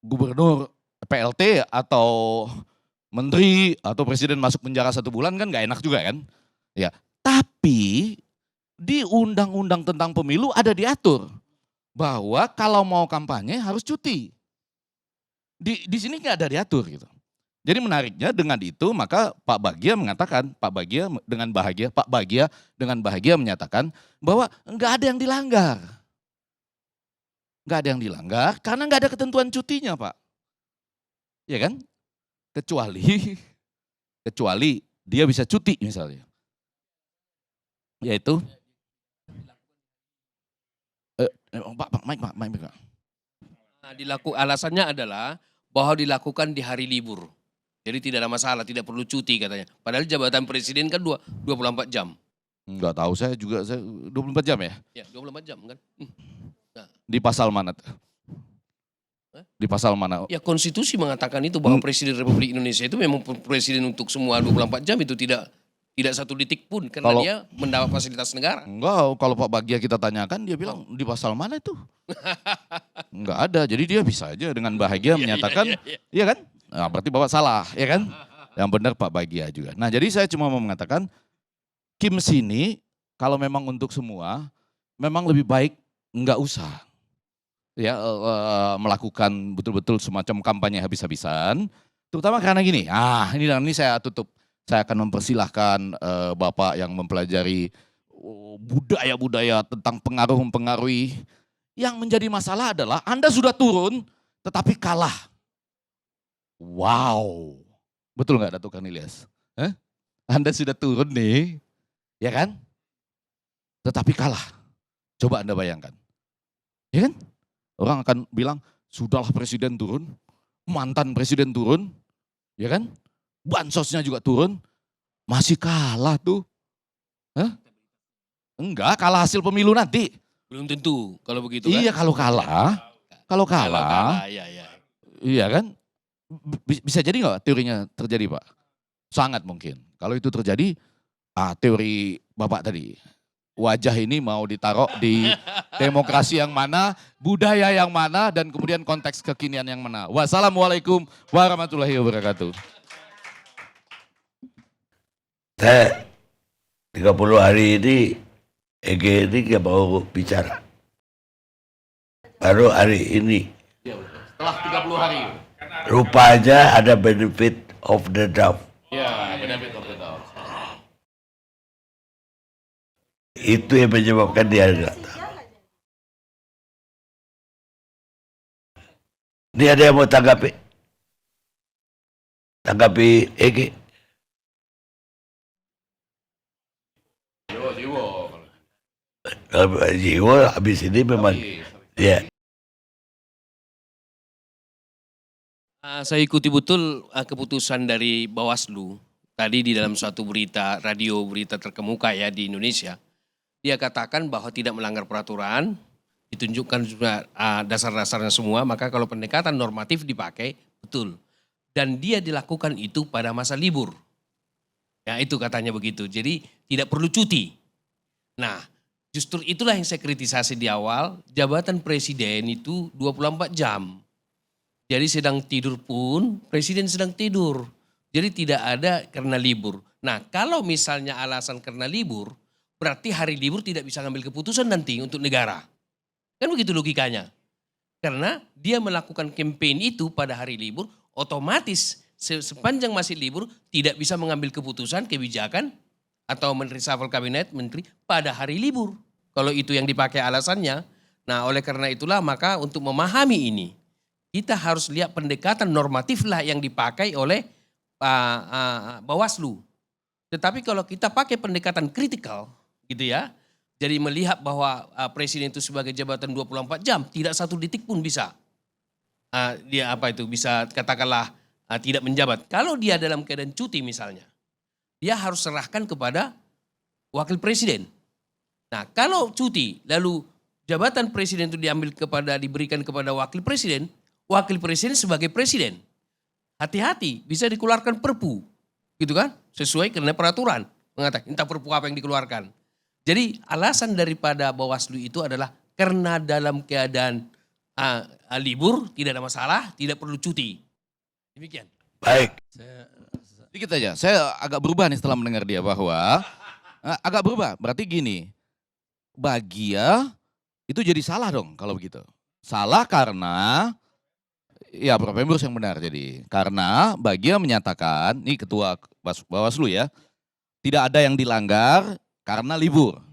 gubernur, PLT atau menteri atau presiden masuk penjara 1 bulan kan nggak enak juga kan? Ya, tapi di undang-undang tentang pemilu ada diatur bahwa kalau mau kampanye harus cuti. Di sini nggak ada diatur gitu. Jadi menariknya dengan itu maka Pak Bahagia mengatakan, Pak Bahagia dengan bahagia menyatakan bahwa nggak ada yang dilanggar. Nggak ada yang dilanggar karena nggak ada ketentuan cutinya Pak. Ya kan? Kecuali dia bisa cuti misalnya. Yaitu Pak, Mike. Nah, alasannya adalah bahwa dilakukan di hari libur. Jadi tidak ada masalah, tidak perlu cuti katanya. Padahal jabatan presiden kan 24 jam. Enggak tahu, saya 24 jam ya? Ya, 24 jam kan. Nah. Di pasal mana? Di pasal mana? Ya konstitusi mengatakan itu bahwa Presiden Republik Indonesia itu memang presiden untuk semua 24 jam itu tidak 1 detik pun karena dia mendapat fasilitas negara. Enggak, kalau Pak Bahagia kita tanyakan dia bilang di pasal mana itu? Enggak ada, jadi dia bisa aja dengan bahagia menyatakan, iya kan? Nah, berarti Bapak salah, ya kan? Yang benar Pak Bahagia juga. Nah jadi saya cuma mau mengatakan, KIMS ini kalau memang untuk semua, memang lebih baik enggak usah. Ya melakukan betul-betul semacam kampanye habis-habisan. Terutama karena gini, ini saya tutup. Saya akan mempersilahkan Bapak yang mempelajari budaya-budaya tentang pengaruh-mempengaruhi. Yang menjadi masalah adalah Anda sudah turun tetapi kalah. Wow, betul nggak Datuk Karnilias? Anda sudah turun nih, ya kan? Tetapi kalah. Coba Anda bayangkan, ya kan? Orang akan bilang, sudahlah presiden turun, mantan presiden turun, ya kan? Bansosnya juga turun, masih kalah tuh. Enggak, kalah hasil pemilu nanti. Belum tentu kalau begitu kan? Iya, kalau kalah, iya kan? Bisa jadi nggak teorinya terjadi Pak? Sangat mungkin. Kalau itu terjadi, teori Bapak tadi, wajah ini mau ditaruh di demokrasi yang mana, budaya yang mana, dan kemudian konteks kekinian yang mana. Wassalamualaikum warahmatullahi wabarakatuh. Saya 30 hari ini, EG ini gak mau bicara. Baru hari ini. Setelah 30 hari. Rupanya ada benefit of the doubt. Ya, benefit of the doubt. Itu yang menyebabkan dia datang. Ini ada yang mau tanggapi? Tanggapi EG? Kalau Pak Jiwo habis ini memang ya. Saya ikuti betul keputusan dari Bawaslu. Tadi di dalam suatu berita, berita terkemuka ya di Indonesia. Dia katakan bahwa tidak melanggar peraturan, ditunjukkan juga dasar-dasarnya semua, maka kalau pendekatan normatif dipakai, betul. Dan dia dilakukan itu pada masa libur. Ya itu katanya begitu, jadi tidak perlu cuti. Nah justru itulah yang saya kritisasi di awal, jabatan presiden itu 24 jam. Jadi sedang tidur pun, presiden sedang tidur. Jadi tidak ada karena libur. Nah kalau misalnya alasan karena libur, berarti hari libur tidak bisa ngambil keputusan nanti untuk negara. Kan begitu logikanya. Karena dia melakukan campaign itu pada hari libur, otomatis sepanjang masih libur tidak bisa mengambil keputusan, kebijakan, atau reshuffle kabinet, menteri pada hari libur. Kalau itu yang dipakai alasannya, nah oleh karena itulah maka untuk memahami ini, kita harus lihat pendekatan normatif lah yang dipakai oleh Bawaslu. Tetapi kalau kita pakai pendekatan kritikal gitu ya, jadi melihat bahwa presiden itu sebagai jabatan 24 jam, tidak satu detik pun bisa. Dia bisa katakanlah tidak menjabat. Kalau dia dalam keadaan cuti misalnya, dia harus serahkan kepada wakil presiden. Nah kalau cuti lalu jabatan presiden itu diberikan kepada wakil presiden sebagai presiden. Hati-hati bisa dikeluarkan perpu gitu kan, sesuai karena peraturan mengatakan entah perpu apa yang dikeluarkan. Jadi alasan daripada Bawaslu itu adalah karena dalam keadaan libur tidak ada masalah, tidak perlu cuti. Demikian. Baik. Sedikit aja, saya agak berubah nih setelah mendengar dia bahwa agak berubah. Berarti gini, Bagia itu jadi salah dong kalau begitu. Salah karena ya Prof. Emrus yang benar jadi. Karena Bagia menyatakan, ini Ketua Bawaslu ya, tidak ada yang dilanggar karena libur.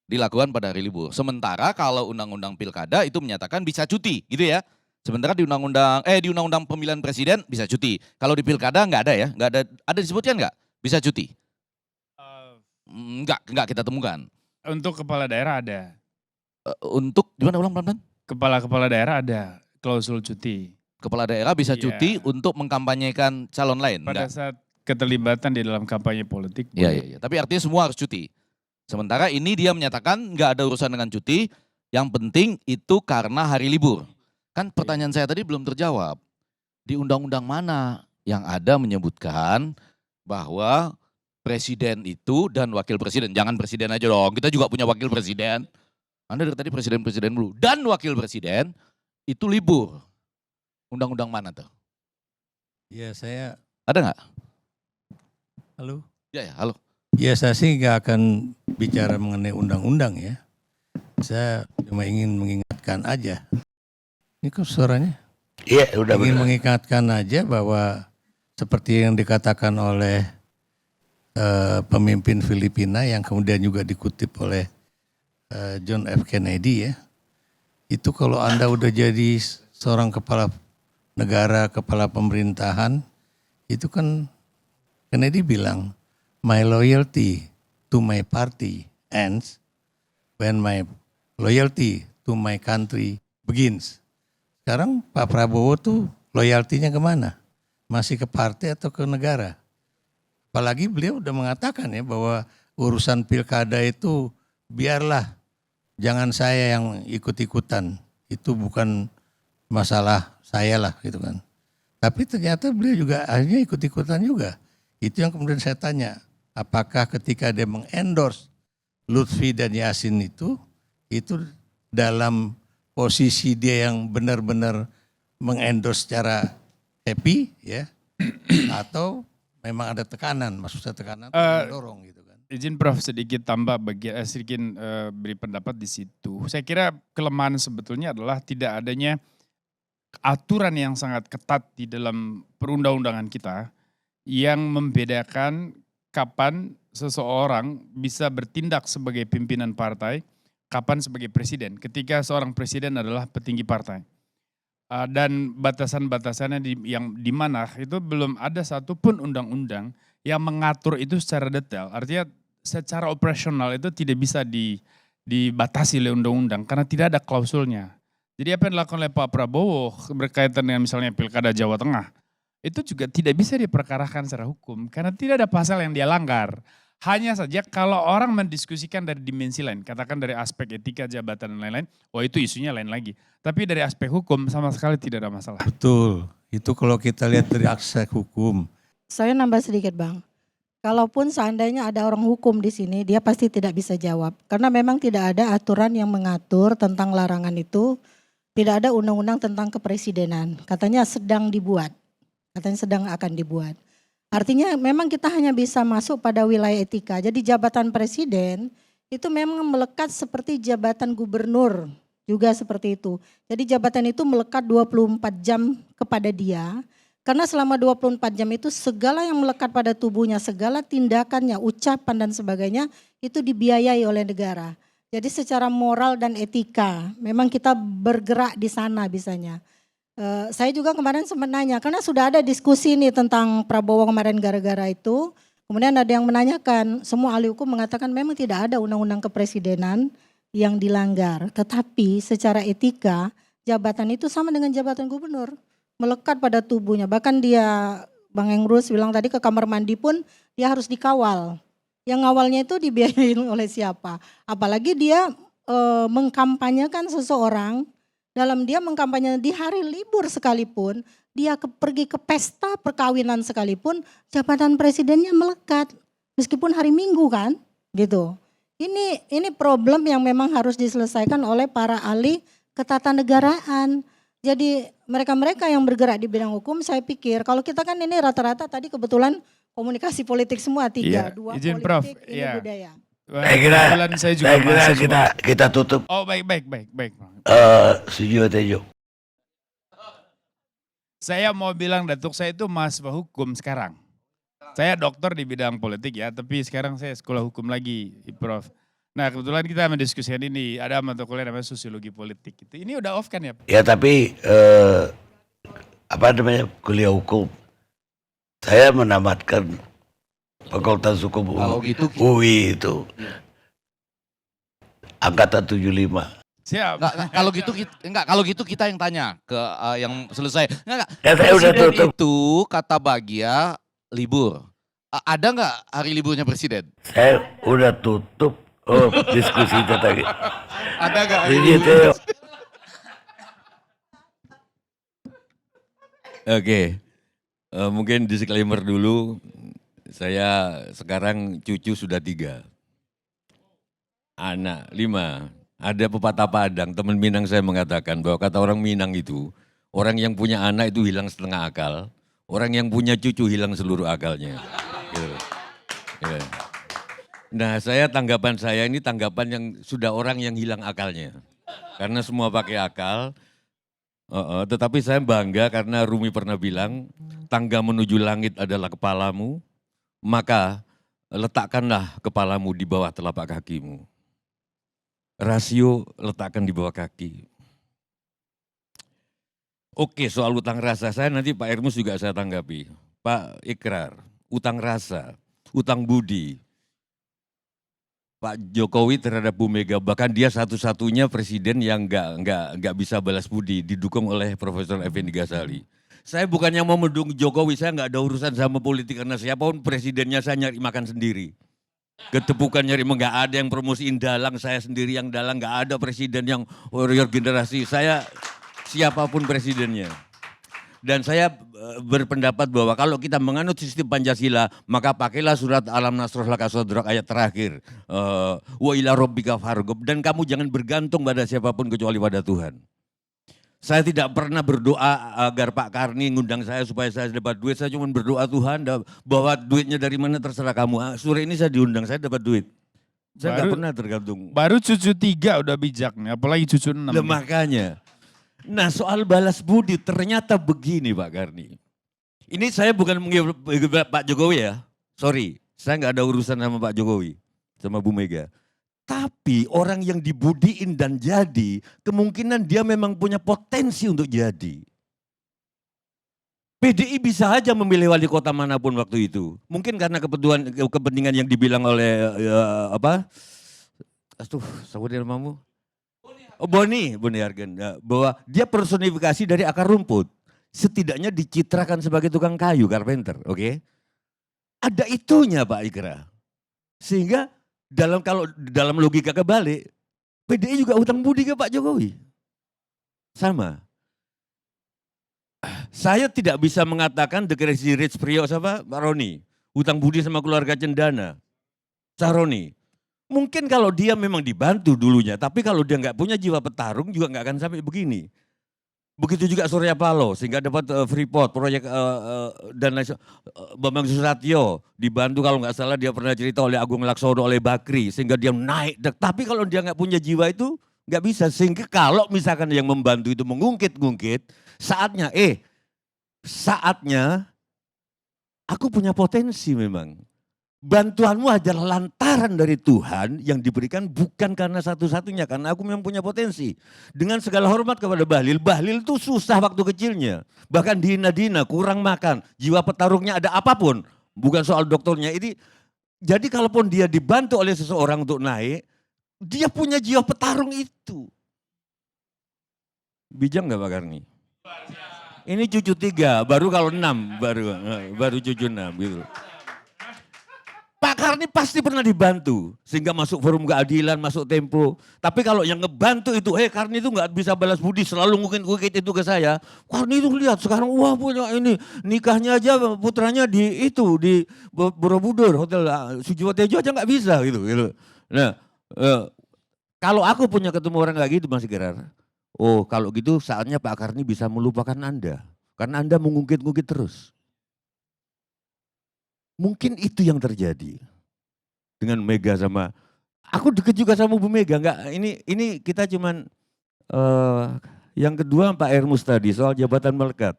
Dilakukan pada hari libur. Sementara kalau Undang-Undang Pilkada itu menyatakan bisa cuti gitu ya. Sementara di Undang-Undang Pemilihan Presiden bisa cuti. Kalau di Pilkada nggak ada ya, nggak ada disebutkan nggak bisa cuti? Nggak kita temukan. Untuk kepala daerah ada. Untuk gimana ulang pelan-pelan? Kepala daerah ada klausul cuti. Kepala daerah bisa cuti untuk mengkampanyekan calon lain? Pada saat keterlibatan di dalam kampanye politik. Iya. Tapi artinya semua harus cuti. Sementara ini dia menyatakan nggak ada urusan dengan cuti, yang penting itu karena hari libur. Kan pertanyaan saya tadi belum terjawab. Di undang-undang mana yang ada menyebutkan bahwa presiden itu dan wakil presiden, jangan presiden aja dong, kita juga punya wakil presiden. Anda dari tadi presiden dulu. Dan wakil presiden itu libur. Undang-undang mana tuh? Ya saya. Ada nggak? Halo? Ya, halo. Ya saya sih nggak akan bicara mengenai undang-undang ya. Saya cuma ingin mengingatkan aja. Ini kok suaranya? Iya, udah ingin benar. mengingatkan aja bahwa seperti yang dikatakan oleh pemimpin Filipina yang kemudian juga dikutip oleh John F. Kennedy ya. Itu kalau Anda udah jadi seorang kepala negara, kepala pemerintahan, itu kan Kennedy bilang, my loyalty to my party ends when my loyalty to my country begins. Sekarang Pak Prabowo tuh loyaltinya kemana? Masih ke partai atau ke negara? Apalagi beliau udah mengatakan ya bahwa urusan pilkada itu biarlah, jangan saya yang ikut-ikutan. Itu bukan masalah saya lah gitu kan. Tapi ternyata beliau juga akhirnya ikut-ikutan juga. Itu yang kemudian saya tanya, apakah ketika dia mengendorse Lutfi dan Yasin itu dalam posisi dia yang benar-benar mengendorse secara happy ya, atau memang ada tekanan, maksud saya tekanan mendorong gitu kan. Izin Prof sedikit tambah sedikit beri pendapat di situ. Saya kira kelemahan sebetulnya adalah tidak adanya aturan yang sangat ketat di dalam perundang-undangan kita yang membedakan kapan seseorang bisa bertindak sebagai pimpinan partai, kapan sebagai presiden. Ketika seorang presiden adalah petinggi partai. Dan batasan-batasannya yang di mana itu belum ada satupun undang-undang yang mengatur itu secara detail. Artinya secara operasional itu tidak bisa dibatasi oleh undang-undang karena tidak ada klausulnya. Jadi apa yang dilakukan oleh Pak Prabowo berkaitan dengan misalnya Pilkada Jawa Tengah, itu juga tidak bisa diperkarakan secara hukum karena tidak ada pasal yang dia langgar. Hanya saja kalau orang mendiskusikan dari dimensi lain, katakan dari aspek etika jabatan dan lain-lain, wah itu isunya lain lagi. Tapi dari aspek hukum sama sekali tidak ada masalah. Betul, itu kalau kita lihat dari aspek hukum. Saya nambah sedikit Bang. Kalaupun seandainya ada orang hukum di sini, dia pasti tidak bisa jawab. Karena memang tidak ada aturan yang mengatur tentang larangan itu. Tidak ada undang-undang tentang kepresidenan. Katanya sedang dibuat. Katanya sedang akan dibuat. Artinya memang kita hanya bisa masuk pada wilayah etika. Jadi jabatan presiden itu memang melekat seperti jabatan gubernur. Juga seperti itu. Jadi jabatan itu melekat 24 jam kepada dia. Karena selama 24 jam itu segala yang melekat pada tubuhnya, segala tindakannya, ucapan dan sebagainya itu dibiayai oleh negara. Jadi secara moral dan etika memang kita bergerak di sana bisanya. Saya juga kemarin sempat nanya, karena sudah ada diskusi nih tentang Prabowo kemarin gara-gara itu. Kemudian ada yang menanyakan, semua ahli hukum mengatakan memang tidak ada undang-undang kepresidenan yang dilanggar. Tetapi secara etika jabatan itu sama dengan jabatan gubernur. Melekat pada tubuhnya. Bahkan dia, Bang Engrus bilang tadi ke kamar mandi pun dia harus dikawal. Yang ngawalnya itu dibiayain oleh siapa. Apalagi dia mengkampanyekan seseorang. Dalam dia mengkampanye di hari libur sekalipun, dia pergi ke pesta perkawinan sekalipun, jabatan presidennya melekat. Meskipun hari Minggu kan, gitu. Ini problem yang memang harus diselesaikan oleh para ahli ketatanegaraan. Jadi mereka-mereka yang bergerak di bidang hukum, saya pikir kalau kita kan ini rata-rata tadi kebetulan komunikasi politik semua tiga, dua izin politik, Prof. ini budaya. Saya kira kita tutup. Oh baik. Sujiwo Tejo. Saya mau bilang Datuk, saya itu mahasiswa hukum sekarang. Saya dokter di bidang politik ya, tapi sekarang saya sekolah hukum lagi, Prof. Nah kebetulan kita mendiskusikan ini, ada mata kuliah namanya sosiologi politik. Ini udah off kan ya? Ya tapi kuliah hukum. Saya menamatkan Fakultas Hukum UI itu. Angkatan 75. Siap. Kalau gitu kita yang tanya ke yang selesai. Saya udah tutup. Itu kata Bagia libur. Ada nggak hari liburnya presiden? Saya udah tutup. Oh, diskusi itu tadi. Ada nggak hari libur? Oke. Mungkin disclaimer dulu. Saya sekarang cucu sudah 3. Anak 5. Ada pepatah Padang, teman Minang saya mengatakan bahwa kata orang Minang itu, orang yang punya anak itu hilang setengah akal, orang yang punya cucu hilang seluruh akalnya. Gitu. Ya. Nah tanggapan saya ini tanggapan yang sudah orang yang hilang akalnya. Karena semua pakai akal, tetapi saya bangga karena Rumi pernah bilang, tangga menuju langit adalah kepalamu, maka letakkanlah kepalamu di bawah telapak kakimu. Rasio letakkan di bawah kaki. Oke, soal utang rasa saya nanti Pak Ermus juga saya tanggapi. Pak Ikrar, utang rasa, utang budi. Pak Jokowi terhadap Bu Mega, bahkan dia satu-satunya presiden yang nggak bisa balas budi, didukung oleh Profesor Effendi Ghazali. Saya bukannya mau mendukung Jokowi, saya nggak ada urusan sama politik karena siapapun presidennya saya nyari makan sendiri. Ketepukan nyari, nggak ada yang promosiin dalang, saya sendiri yang dalang, nggak ada presiden yang warrior generasi, saya siapapun presidennya. Dan saya berpendapat bahwa kalau kita menganut sistem Pancasila, maka pakailah surat Alam Nasroh Laka Sodrak ayat terakhir. Wa ila rabbika farghab, dan kamu jangan bergantung pada siapapun kecuali pada Tuhan. Saya tidak pernah berdoa agar Pak Karni ngundang saya supaya saya dapat duit. Saya cuma berdoa Tuhan bahwa duitnya dari mana terserah kamu. Sore ini saya diundang, saya dapat duit. Saya nggak pernah tergantung. Baru cucu 3 udah bijak nih, apalagi cucu 6. Makanya. Nah soal balas budi ternyata begini Pak Karni. Ini saya bukan menghibur Pak Jokowi ya. Sorry, saya nggak ada urusan sama Pak Jokowi, sama Bu Mega. Tapi orang yang dibudiin dan jadi, kemungkinan dia memang punya potensi untuk jadi. PDI bisa aja memilih wali kota manapun waktu itu. Mungkin karena kepentingan yang dibilang oleh sebutnya namamu? Boni Hargen. Ya, bahwa dia personifikasi dari akar rumput. Setidaknya dicitrakan sebagai tukang kayu, carpenter, oke? Ada itunya Pak Ikra. Sehingga kalau dalam logika kebalik, PDI juga utang budi ke Pak Jokowi. Sama. Saya tidak bisa mengatakan the crazy rich Priok siapa? Pak Roni. Utang budi sama keluarga Cendana. Saroni. Mungkin kalau dia memang dibantu dulunya, tapi kalau dia nggak punya jiwa petarung juga nggak akan sampai begini. Begitu juga Surya Paloh, sehingga dapat Freeport, proyek dan lain Bambang Susatyo, dibantu kalau nggak salah dia pernah cerita oleh Agung Laksono, oleh Bakri, sehingga dia naik. Tapi kalau dia nggak punya jiwa itu, nggak bisa. Sehingga kalau misalkan yang membantu itu mengungkit-ngungkit, saatnya aku punya potensi memang. Bantuanmu adalah lantaran dari Tuhan yang diberikan bukan karena satu-satunya, karena aku memang punya potensi. Dengan segala hormat kepada Bahlil itu susah waktu kecilnya. Bahkan dihina-dina, kurang makan, jiwa petarungnya ada apapun. Bukan soal dokternya. Jadi kalaupun dia dibantu oleh seseorang untuk naik, dia punya jiwa petarung itu. Bijak nggak Pak Karni? Ini cucu 3, baru kalau 6, baru cucu 6 gitu. Pak Karni pasti pernah dibantu sehingga masuk forum keadilan, masuk Tempo. Tapi kalau yang ngebantu itu, Karni itu nggak bisa balas budi, selalu ngukit-ngukit itu ke saya. Karni itu lihat sekarang, wah punya ini nikahnya aja putranya di Borobudur, hotel Sujiwo Tejo aja nggak bisa gitu. Nah, kalau aku punya ketemu orang kayak gitu Mas Gerar, kalau gitu saatnya Pak Karni bisa melupakan Anda, karena Anda mengungkit-ngukit terus. Mungkin itu yang terjadi dengan Mega sama, aku deket juga sama Bu Mega, enggak, ini kita cuman, yang kedua Pak Ermus tadi soal jabatan melekat.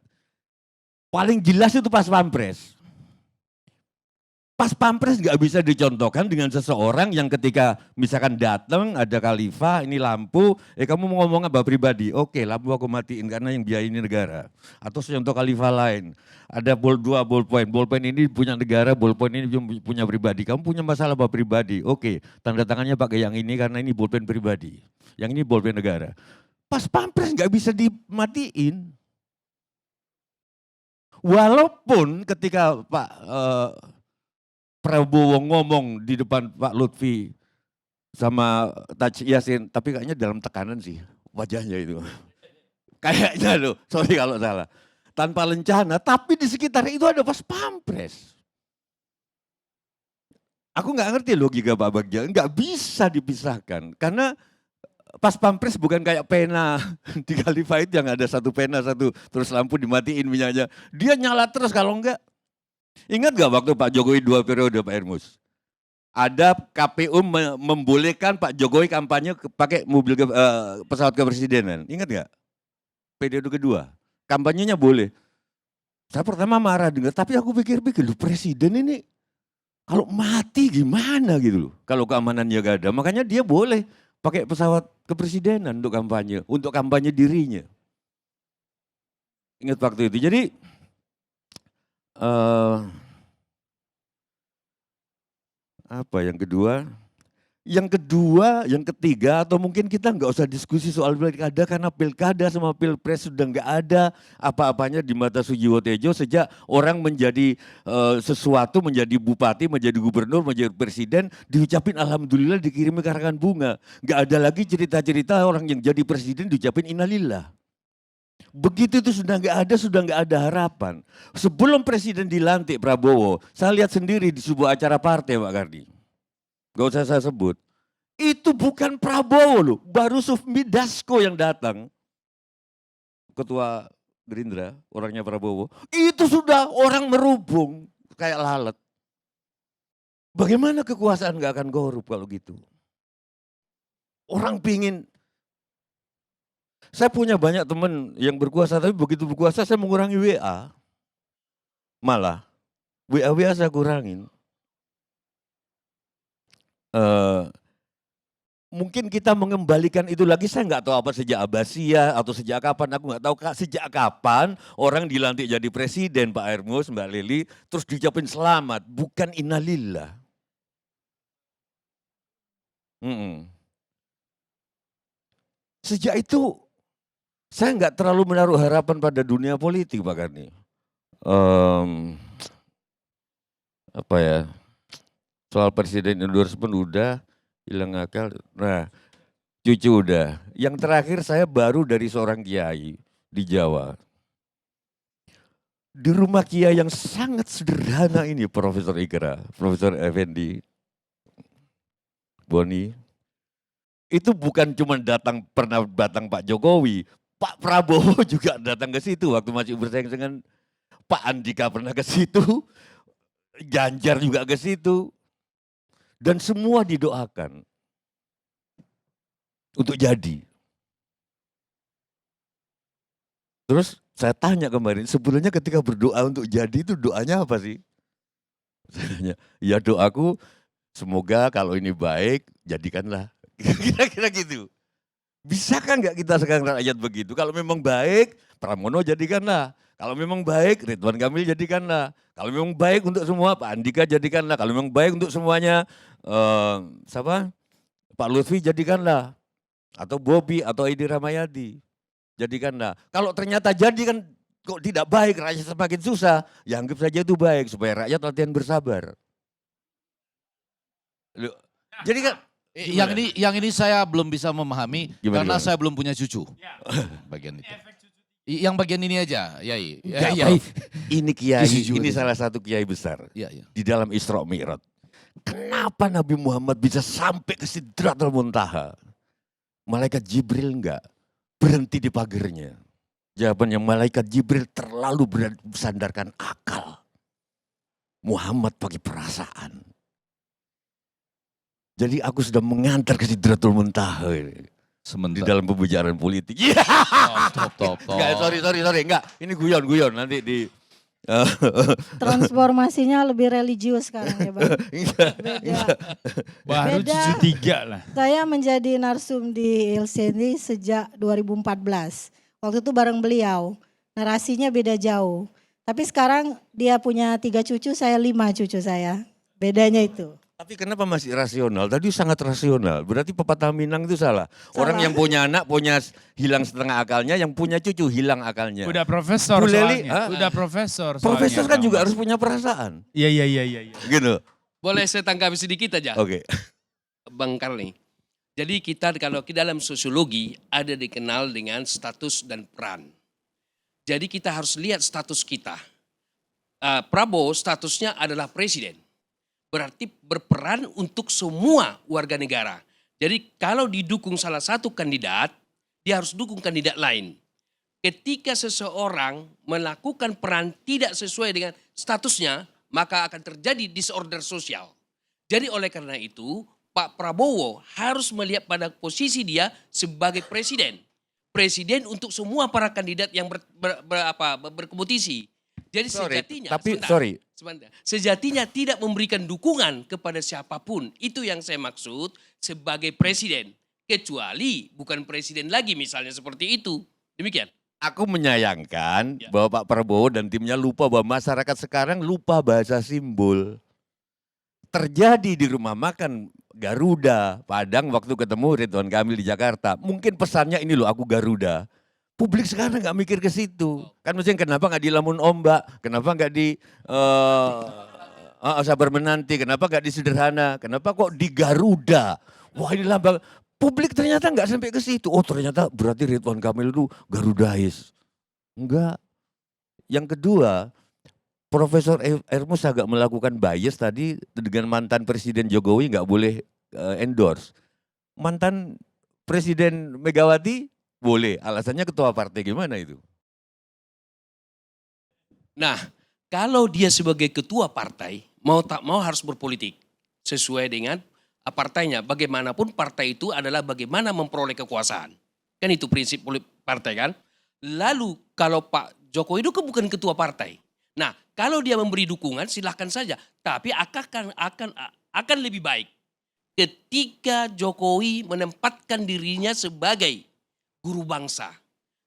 Paling jelas itu pas Pampres. Pas Pampres nggak bisa dicontohkan dengan seseorang yang ketika misalkan datang ada khalifah, ini lampu, kamu mau ngomong apa pribadi? Oke, lampu aku matiin karena yang biaya ini negara. Atau contoh khalifah lain, ada dua ballpoint ini punya negara, ballpoint ini punya pribadi. Kamu punya masalah apa pribadi? Oke, tanda tangannya pakai yang ini karena ini ballpoint pribadi, yang ini ballpoint negara. Pas Pampres nggak bisa dimatiin. Walaupun ketika Pak Prabowo ngomong di depan Pak Lutfi sama Taj Yasin, tapi kayaknya dalam tekanan sih wajahnya itu. Kayaknya loh, sorry kalau salah. Tanpa lencana, tapi di sekitar itu ada pas Pampres. Aku nggak ngerti logika Pak Bagja, nggak bisa dipisahkan. Karena pas Pampres bukan kayak pena di Khalifah itu yang ada satu pena, terus lampu dimatiin minyaknya. Dia nyala terus kalau enggak. Ingat gak waktu Pak Jokowi 2 periode Pak Ermus? Ada KPU membolehkan Pak Jokowi kampanye pakai mobil pesawat kepresidenan. Ingat gak? Periode kedua. Kampanyenya boleh. Saya pertama marah dengar, tapi aku pikir-pikir, presiden ini kalau mati gimana gitu loh. Kalau keamanannya gak ada. Makanya dia boleh pakai pesawat kepresidenan untuk kampanye dirinya. Ingat waktu itu. Jadi apa yang kedua? Yang ketiga, atau mungkin kita nggak usah diskusi soal pilkada karena pilkada sama pilpres sudah nggak ada apa-apanya di mata Sujiwo Tejo sejak orang menjadi sesuatu, menjadi bupati, menjadi gubernur, menjadi presiden, diucapin alhamdulillah, dikirimi karangan bunga. Nggak ada lagi cerita-cerita orang yang jadi presiden diucapin innalillah. Begitu itu sudah nggak ada harapan. Sebelum presiden dilantik Prabowo, saya lihat sendiri di sebuah acara partai Pak Kardi. Gak usah saya sebut. Itu bukan Prabowo loh, baru Sufmi Dasko yang datang. Ketua Gerindra, orangnya Prabowo. Itu sudah orang merubung kayak lalat. Bagaimana kekuasaan gak akan korup kalau gitu? Orang pingin. Saya punya banyak teman yang berkuasa, tapi begitu berkuasa saya mengurangi WA. Malah, WA saya kurangin. mungkin kita mengembalikan itu lagi, saya nggak tahu apa sejak Abbasiyah atau sejak kapan, aku nggak tahu sejak kapan orang dilantik jadi presiden, Pak Ermus, Mbak Lili, terus diucapin selamat, bukan innalillah. Sejak itu saya nggak terlalu menaruh harapan pada dunia politik, Pak Karni. Apa ya, soal presiden endorsement udah, hilang akal. Nah, cucu udah. Yang terakhir saya baru dari seorang kiai di Jawa. Di rumah kiai yang sangat sederhana ini, Profesor Ikra, Profesor Effendi, Boni. Itu bukan cuma pernah datang Pak Jokowi, Pak Prabowo juga datang ke situ waktu masih bersaing dengan Pak Andika, pernah ke situ, Ganjar juga ke situ. Dan semua didoakan untuk jadi. Terus saya tanya kemarin, sebenarnya ketika berdoa untuk jadi itu doanya apa sih? Saya tanya, ya doaku semoga kalau ini baik, jadikanlah. Kira-kira gitu. Bisakah nggak kita sekarang rakyat begitu? Kalau memang baik, Pramono jadikanlah. Kalau memang baik, Ridwan Kamil jadikanlah. Kalau memang baik untuk semua, Pak Andika jadikanlah. Kalau memang baik untuk semuanya, Pak Lutfi jadikanlah. Atau Bobi, atau Edi Ramayadi jadikanlah. Kalau ternyata jadi kan kok tidak baik, rakyat semakin susah, ya anggap saja itu baik, supaya rakyat latihan bersabar. Jadi kan, yang ini saya belum bisa memahami. Karena saya belum punya cucu. Bagian itu. Yang bagian ini aja, Yai. Ini kiai, ini salah satu kiai besar di dalam Isra Mi'raj. Kenapa Nabi Muhammad bisa sampai ke Sidratul Muntaha? Malaikat Jibril enggak berhenti di pagernya. Jawabannya, malaikat Jibril terlalu bersandarkan akal. Muhammad pakai perasaan. Jadi aku sudah mengantar ke Sidratul Muntaha ini. Di dalam pembicaraan politik. Iya. Top. Enggak, sorry. Enggak, ini guyon nanti di... Transformasinya lebih religius sekarang ya Bang. Baru cucu 3 lah. Saya menjadi narsum di Ilseni sejak 2014. Waktu itu bareng beliau. Narasinya beda jauh. Tapi sekarang dia punya 3 cucu, saya 5 cucu saya. Bedanya itu. Tapi kenapa masih rasional? Tadi sangat rasional. Berarti pepatah Minang itu salah. Orang yang punya anak hilang setengah akalnya, yang punya cucu hilang akalnya. Udah profesor soalnya. Udah profesor soalnya. Profesor kan juga harus punya perasaan. Iya. Gitu. Boleh saya tanggapi sedikit aja? Oke. Bang Karni. Jadi kita kalau di dalam sosiologi ada dikenal dengan status dan peran. Jadi kita harus lihat status kita. Prabowo statusnya adalah presiden. Berarti berperan untuk semua warga negara. Jadi kalau didukung salah satu kandidat, dia harus dukung kandidat lain. Ketika seseorang melakukan peran tidak sesuai dengan statusnya, maka akan terjadi disorder sosial. Jadi oleh karena itu, Pak Prabowo harus melihat pada posisi dia sebagai presiden. Presiden untuk semua para kandidat yang berkompetisi. Jadi sejatinya tidak memberikan dukungan kepada siapapun. Itu yang saya maksud sebagai presiden. Kecuali bukan presiden lagi misalnya seperti itu. Demikian. Aku menyayangkan bahwa Pak Prabowo dan timnya lupa bahwa masyarakat sekarang lupa bahasa simbol. Terjadi di rumah makan Garuda, Padang waktu ketemu Ridwan Kamil di Jakarta. Mungkin pesannya ini loh, aku Garuda. Publik sekarang nggak mikir ke situ. Kan mestinya kenapa nggak di Lamun Ombak, kenapa nggak di Sabar Menanti, kenapa nggak di Sederhana, kenapa kok di Garuda. Wah ini lambang. Publik ternyata nggak sampai ke situ. Oh ternyata berarti Ridwan Kamil itu Garudais. Enggak. Yang kedua, Profesor Ermus agak melakukan bias tadi dengan mantan Presiden Jokowi nggak boleh endorse. Mantan Presiden Megawati boleh, alasannya ketua partai, gimana itu? Nah, kalau dia sebagai ketua partai, mau tak mau harus berpolitik. Sesuai dengan partainya. Bagaimanapun partai itu adalah bagaimana memperoleh kekuasaan. Kan itu prinsip partai kan. Lalu kalau Pak Jokowi itu bukan ketua partai. Nah, kalau dia memberi dukungan silahkan saja. Tapi akan lebih baik ketika Jokowi menempatkan dirinya sebagai guru bangsa.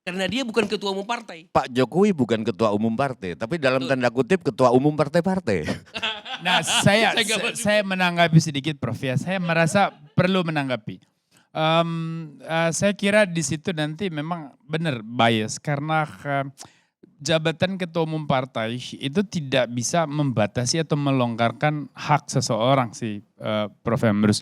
Karena dia bukan ketua umum partai. Pak Jokowi bukan ketua umum partai, tapi dalam tanda kutip ketua umum partai-partai. Nah, saya menanggapi sedikit, Prof. Ya, saya merasa perlu menanggapi. Saya kira di situ nanti memang benar bias karena jabatan ketua umum partai itu tidak bisa membatasi atau melonggarkan hak seseorang sih, Prof. Emrus.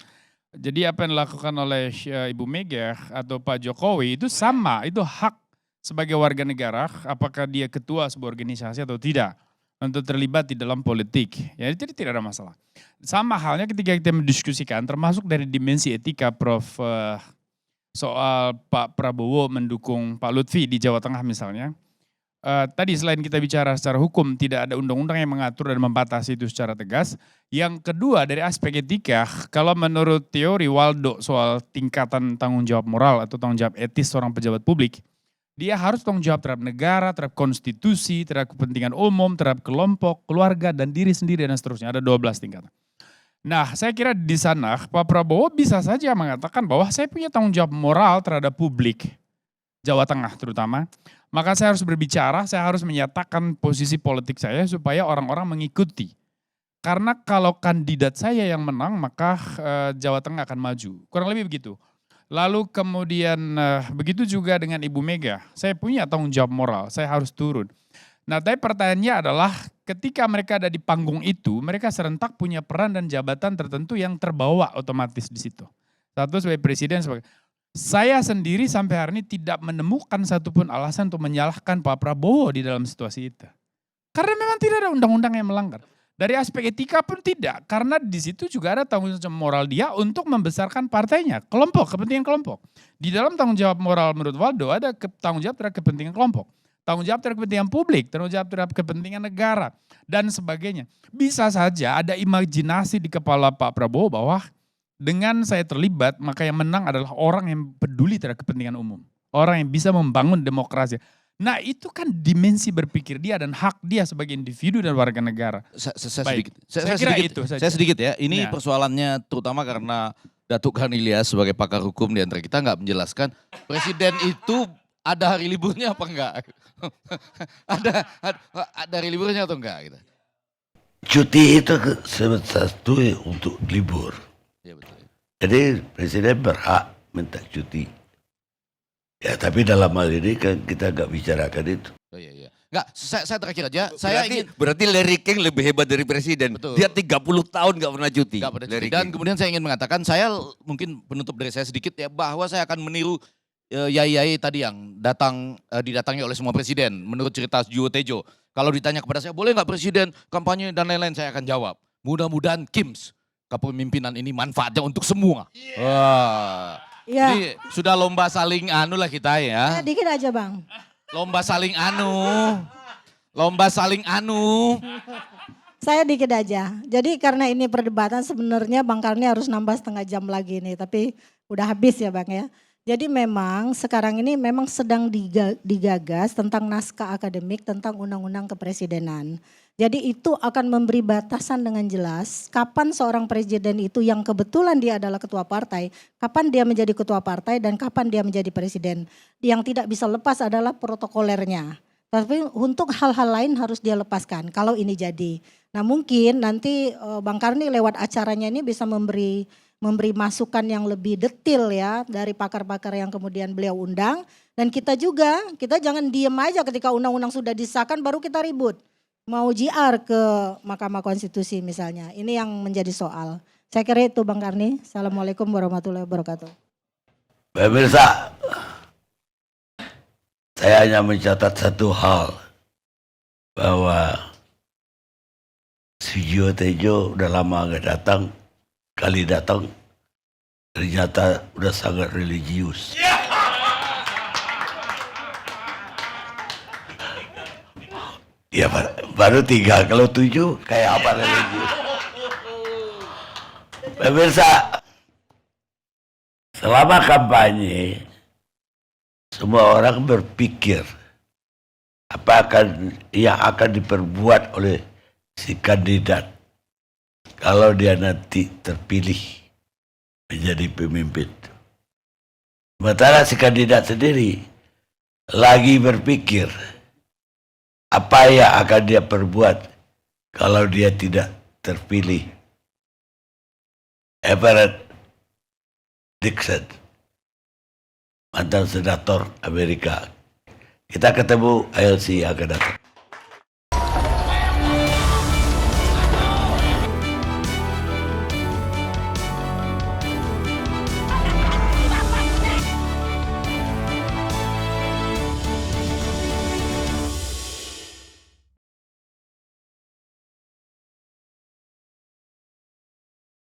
Jadi apa yang dilakukan oleh Ibu Mega atau Pak Jokowi itu sama, itu hak sebagai warga negara, apakah dia ketua sebuah organisasi atau tidak, untuk terlibat di dalam politik. Ya, jadi tidak ada masalah. Sama halnya ketika kita mendiskusikan, termasuk dari dimensi etika, Prof, soal Pak Prabowo mendukung Pak Lutfi di Jawa Tengah misalnya. Tadi selain kita bicara secara hukum, tidak ada undang-undang yang mengatur dan membatasi itu secara tegas. Yang kedua dari aspek etika, kalau menurut teori Waldo soal tingkatan tanggung jawab moral atau tanggung jawab etis seorang pejabat publik, dia harus tanggung jawab terhadap negara, terhadap konstitusi, terhadap kepentingan umum, terhadap kelompok, keluarga, dan diri sendiri dan seterusnya. Ada 12 tingkatan. Nah, saya kira di sana Pak Prabowo bisa saja mengatakan bahwa saya punya tanggung jawab moral terhadap publik, Jawa Tengah terutama. Maka saya harus berbicara, saya harus menyatakan posisi politik saya supaya orang-orang mengikuti. Karena kalau kandidat saya yang menang, maka Jawa Tengah akan maju. Kurang lebih begitu. Lalu kemudian begitu juga dengan Ibu Mega. Saya punya tanggung jawab moral, saya harus turun. Nah, tapi pertanyaannya adalah ketika mereka ada di panggung itu, mereka serentak punya peran dan jabatan tertentu yang terbawa otomatis di situ. Satu sebagai presiden, saya sendiri sampai hari ini tidak menemukan satupun alasan untuk menyalahkan Pak Prabowo di dalam situasi itu. Karena memang tidak ada undang-undang yang melanggar. Dari aspek etika pun tidak, karena di situ juga ada tanggung jawab moral dia untuk membesarkan partainya, kelompok, kepentingan kelompok. Di dalam tanggung jawab moral menurut Waldo ada tanggung jawab terhadap kepentingan kelompok, tanggung jawab terhadap kepentingan publik, tanggung jawab terhadap kepentingan negara, dan sebagainya. Bisa saja ada imajinasi di kepala Pak Prabowo bahwa dengan saya terlibat, maka yang menang adalah orang yang peduli terhadap kepentingan umum, orang yang bisa membangun demokrasi. Nah, itu kan dimensi berpikir dia dan hak dia sebagai individu dan warga negara. Saya sedikit ya, ini persoalannya terutama karena Datuk Khan Ilyas sebagai pakar hukum di antara kita nggak menjelaskan presiden itu ada hari liburnya apa enggak? ada hari liburnya atau enggak? Gitu. Cuti itu satu untuk libur. Ya, betul. Jadi presiden berhak minta cuti. Ya, tapi dalam hal ini kan kita nggak bicarakan itu. Oh, iya. Enggak, saya terakhir aja. Berarti Larry King lebih hebat dari presiden. Betul. Dia 30 tahun nggak pernah cuti. Dan kemudian saya ingin mengatakan, saya mungkin penutup dari saya sedikit ya, bahwa saya akan meniru yai-yai tadi yang didatangi oleh semua presiden. Menurut cerita Sujiwo Tejo, kalau ditanya kepada saya, boleh nggak presiden kampanye dan lain-lain, saya akan jawab. Mudah-mudahan KIMS, kepemimpinan ini manfaatnya untuk semua. Wah. Ya. Jadi sudah lomba saling anu lah kita ya. Dikit aja Bang. Lomba saling anu. Lomba saling anu. Saya dikit aja. Jadi karena ini perdebatan sebenarnya Bang Karni harus nambah setengah jam lagi nih. Tapi udah habis ya Bang ya. Jadi memang sekarang ini memang sedang digagas tentang naskah akademik tentang undang-undang kepresidenan. Jadi itu akan memberi batasan dengan jelas kapan seorang presiden itu yang kebetulan dia adalah ketua partai, kapan dia menjadi ketua partai dan kapan dia menjadi presiden. Yang tidak bisa lepas adalah protokolernya. Tapi untuk hal-hal lain harus dia lepaskan kalau ini jadi. Nah mungkin nanti Bang Karni lewat acaranya ini bisa memberi masukan yang lebih detail ya dari pakar-pakar yang kemudian beliau undang. Dan kita juga, kita jangan diem aja ketika undang-undang sudah disahkan baru kita ribut. Mau JR ke Mahkamah Konstitusi misalnya. Ini yang menjadi soal. Saya kira itu Bang Karni. Assalamualaikum warahmatullahi wabarakatuh. Pemirsa, saya hanya mencatat satu hal. Bahwa Sujiwo Tejo udah lama gak datang. Kali datang ternyata udah sangat religius. Ya baru 3, kalau 7 kayak apa religius. Pemirsa, selama kampanye semua orang berpikir apa yang akan diperbuat oleh si kandidat kalau dia nanti terpilih. menjadi pemimpin. Sementara si kandidat sendiri lagi berpikir apa yang akan dia perbuat kalau dia tidak terpilih. Everett Dixon, mantan senator Amerika. Kita ketemu ILC yang akan datang.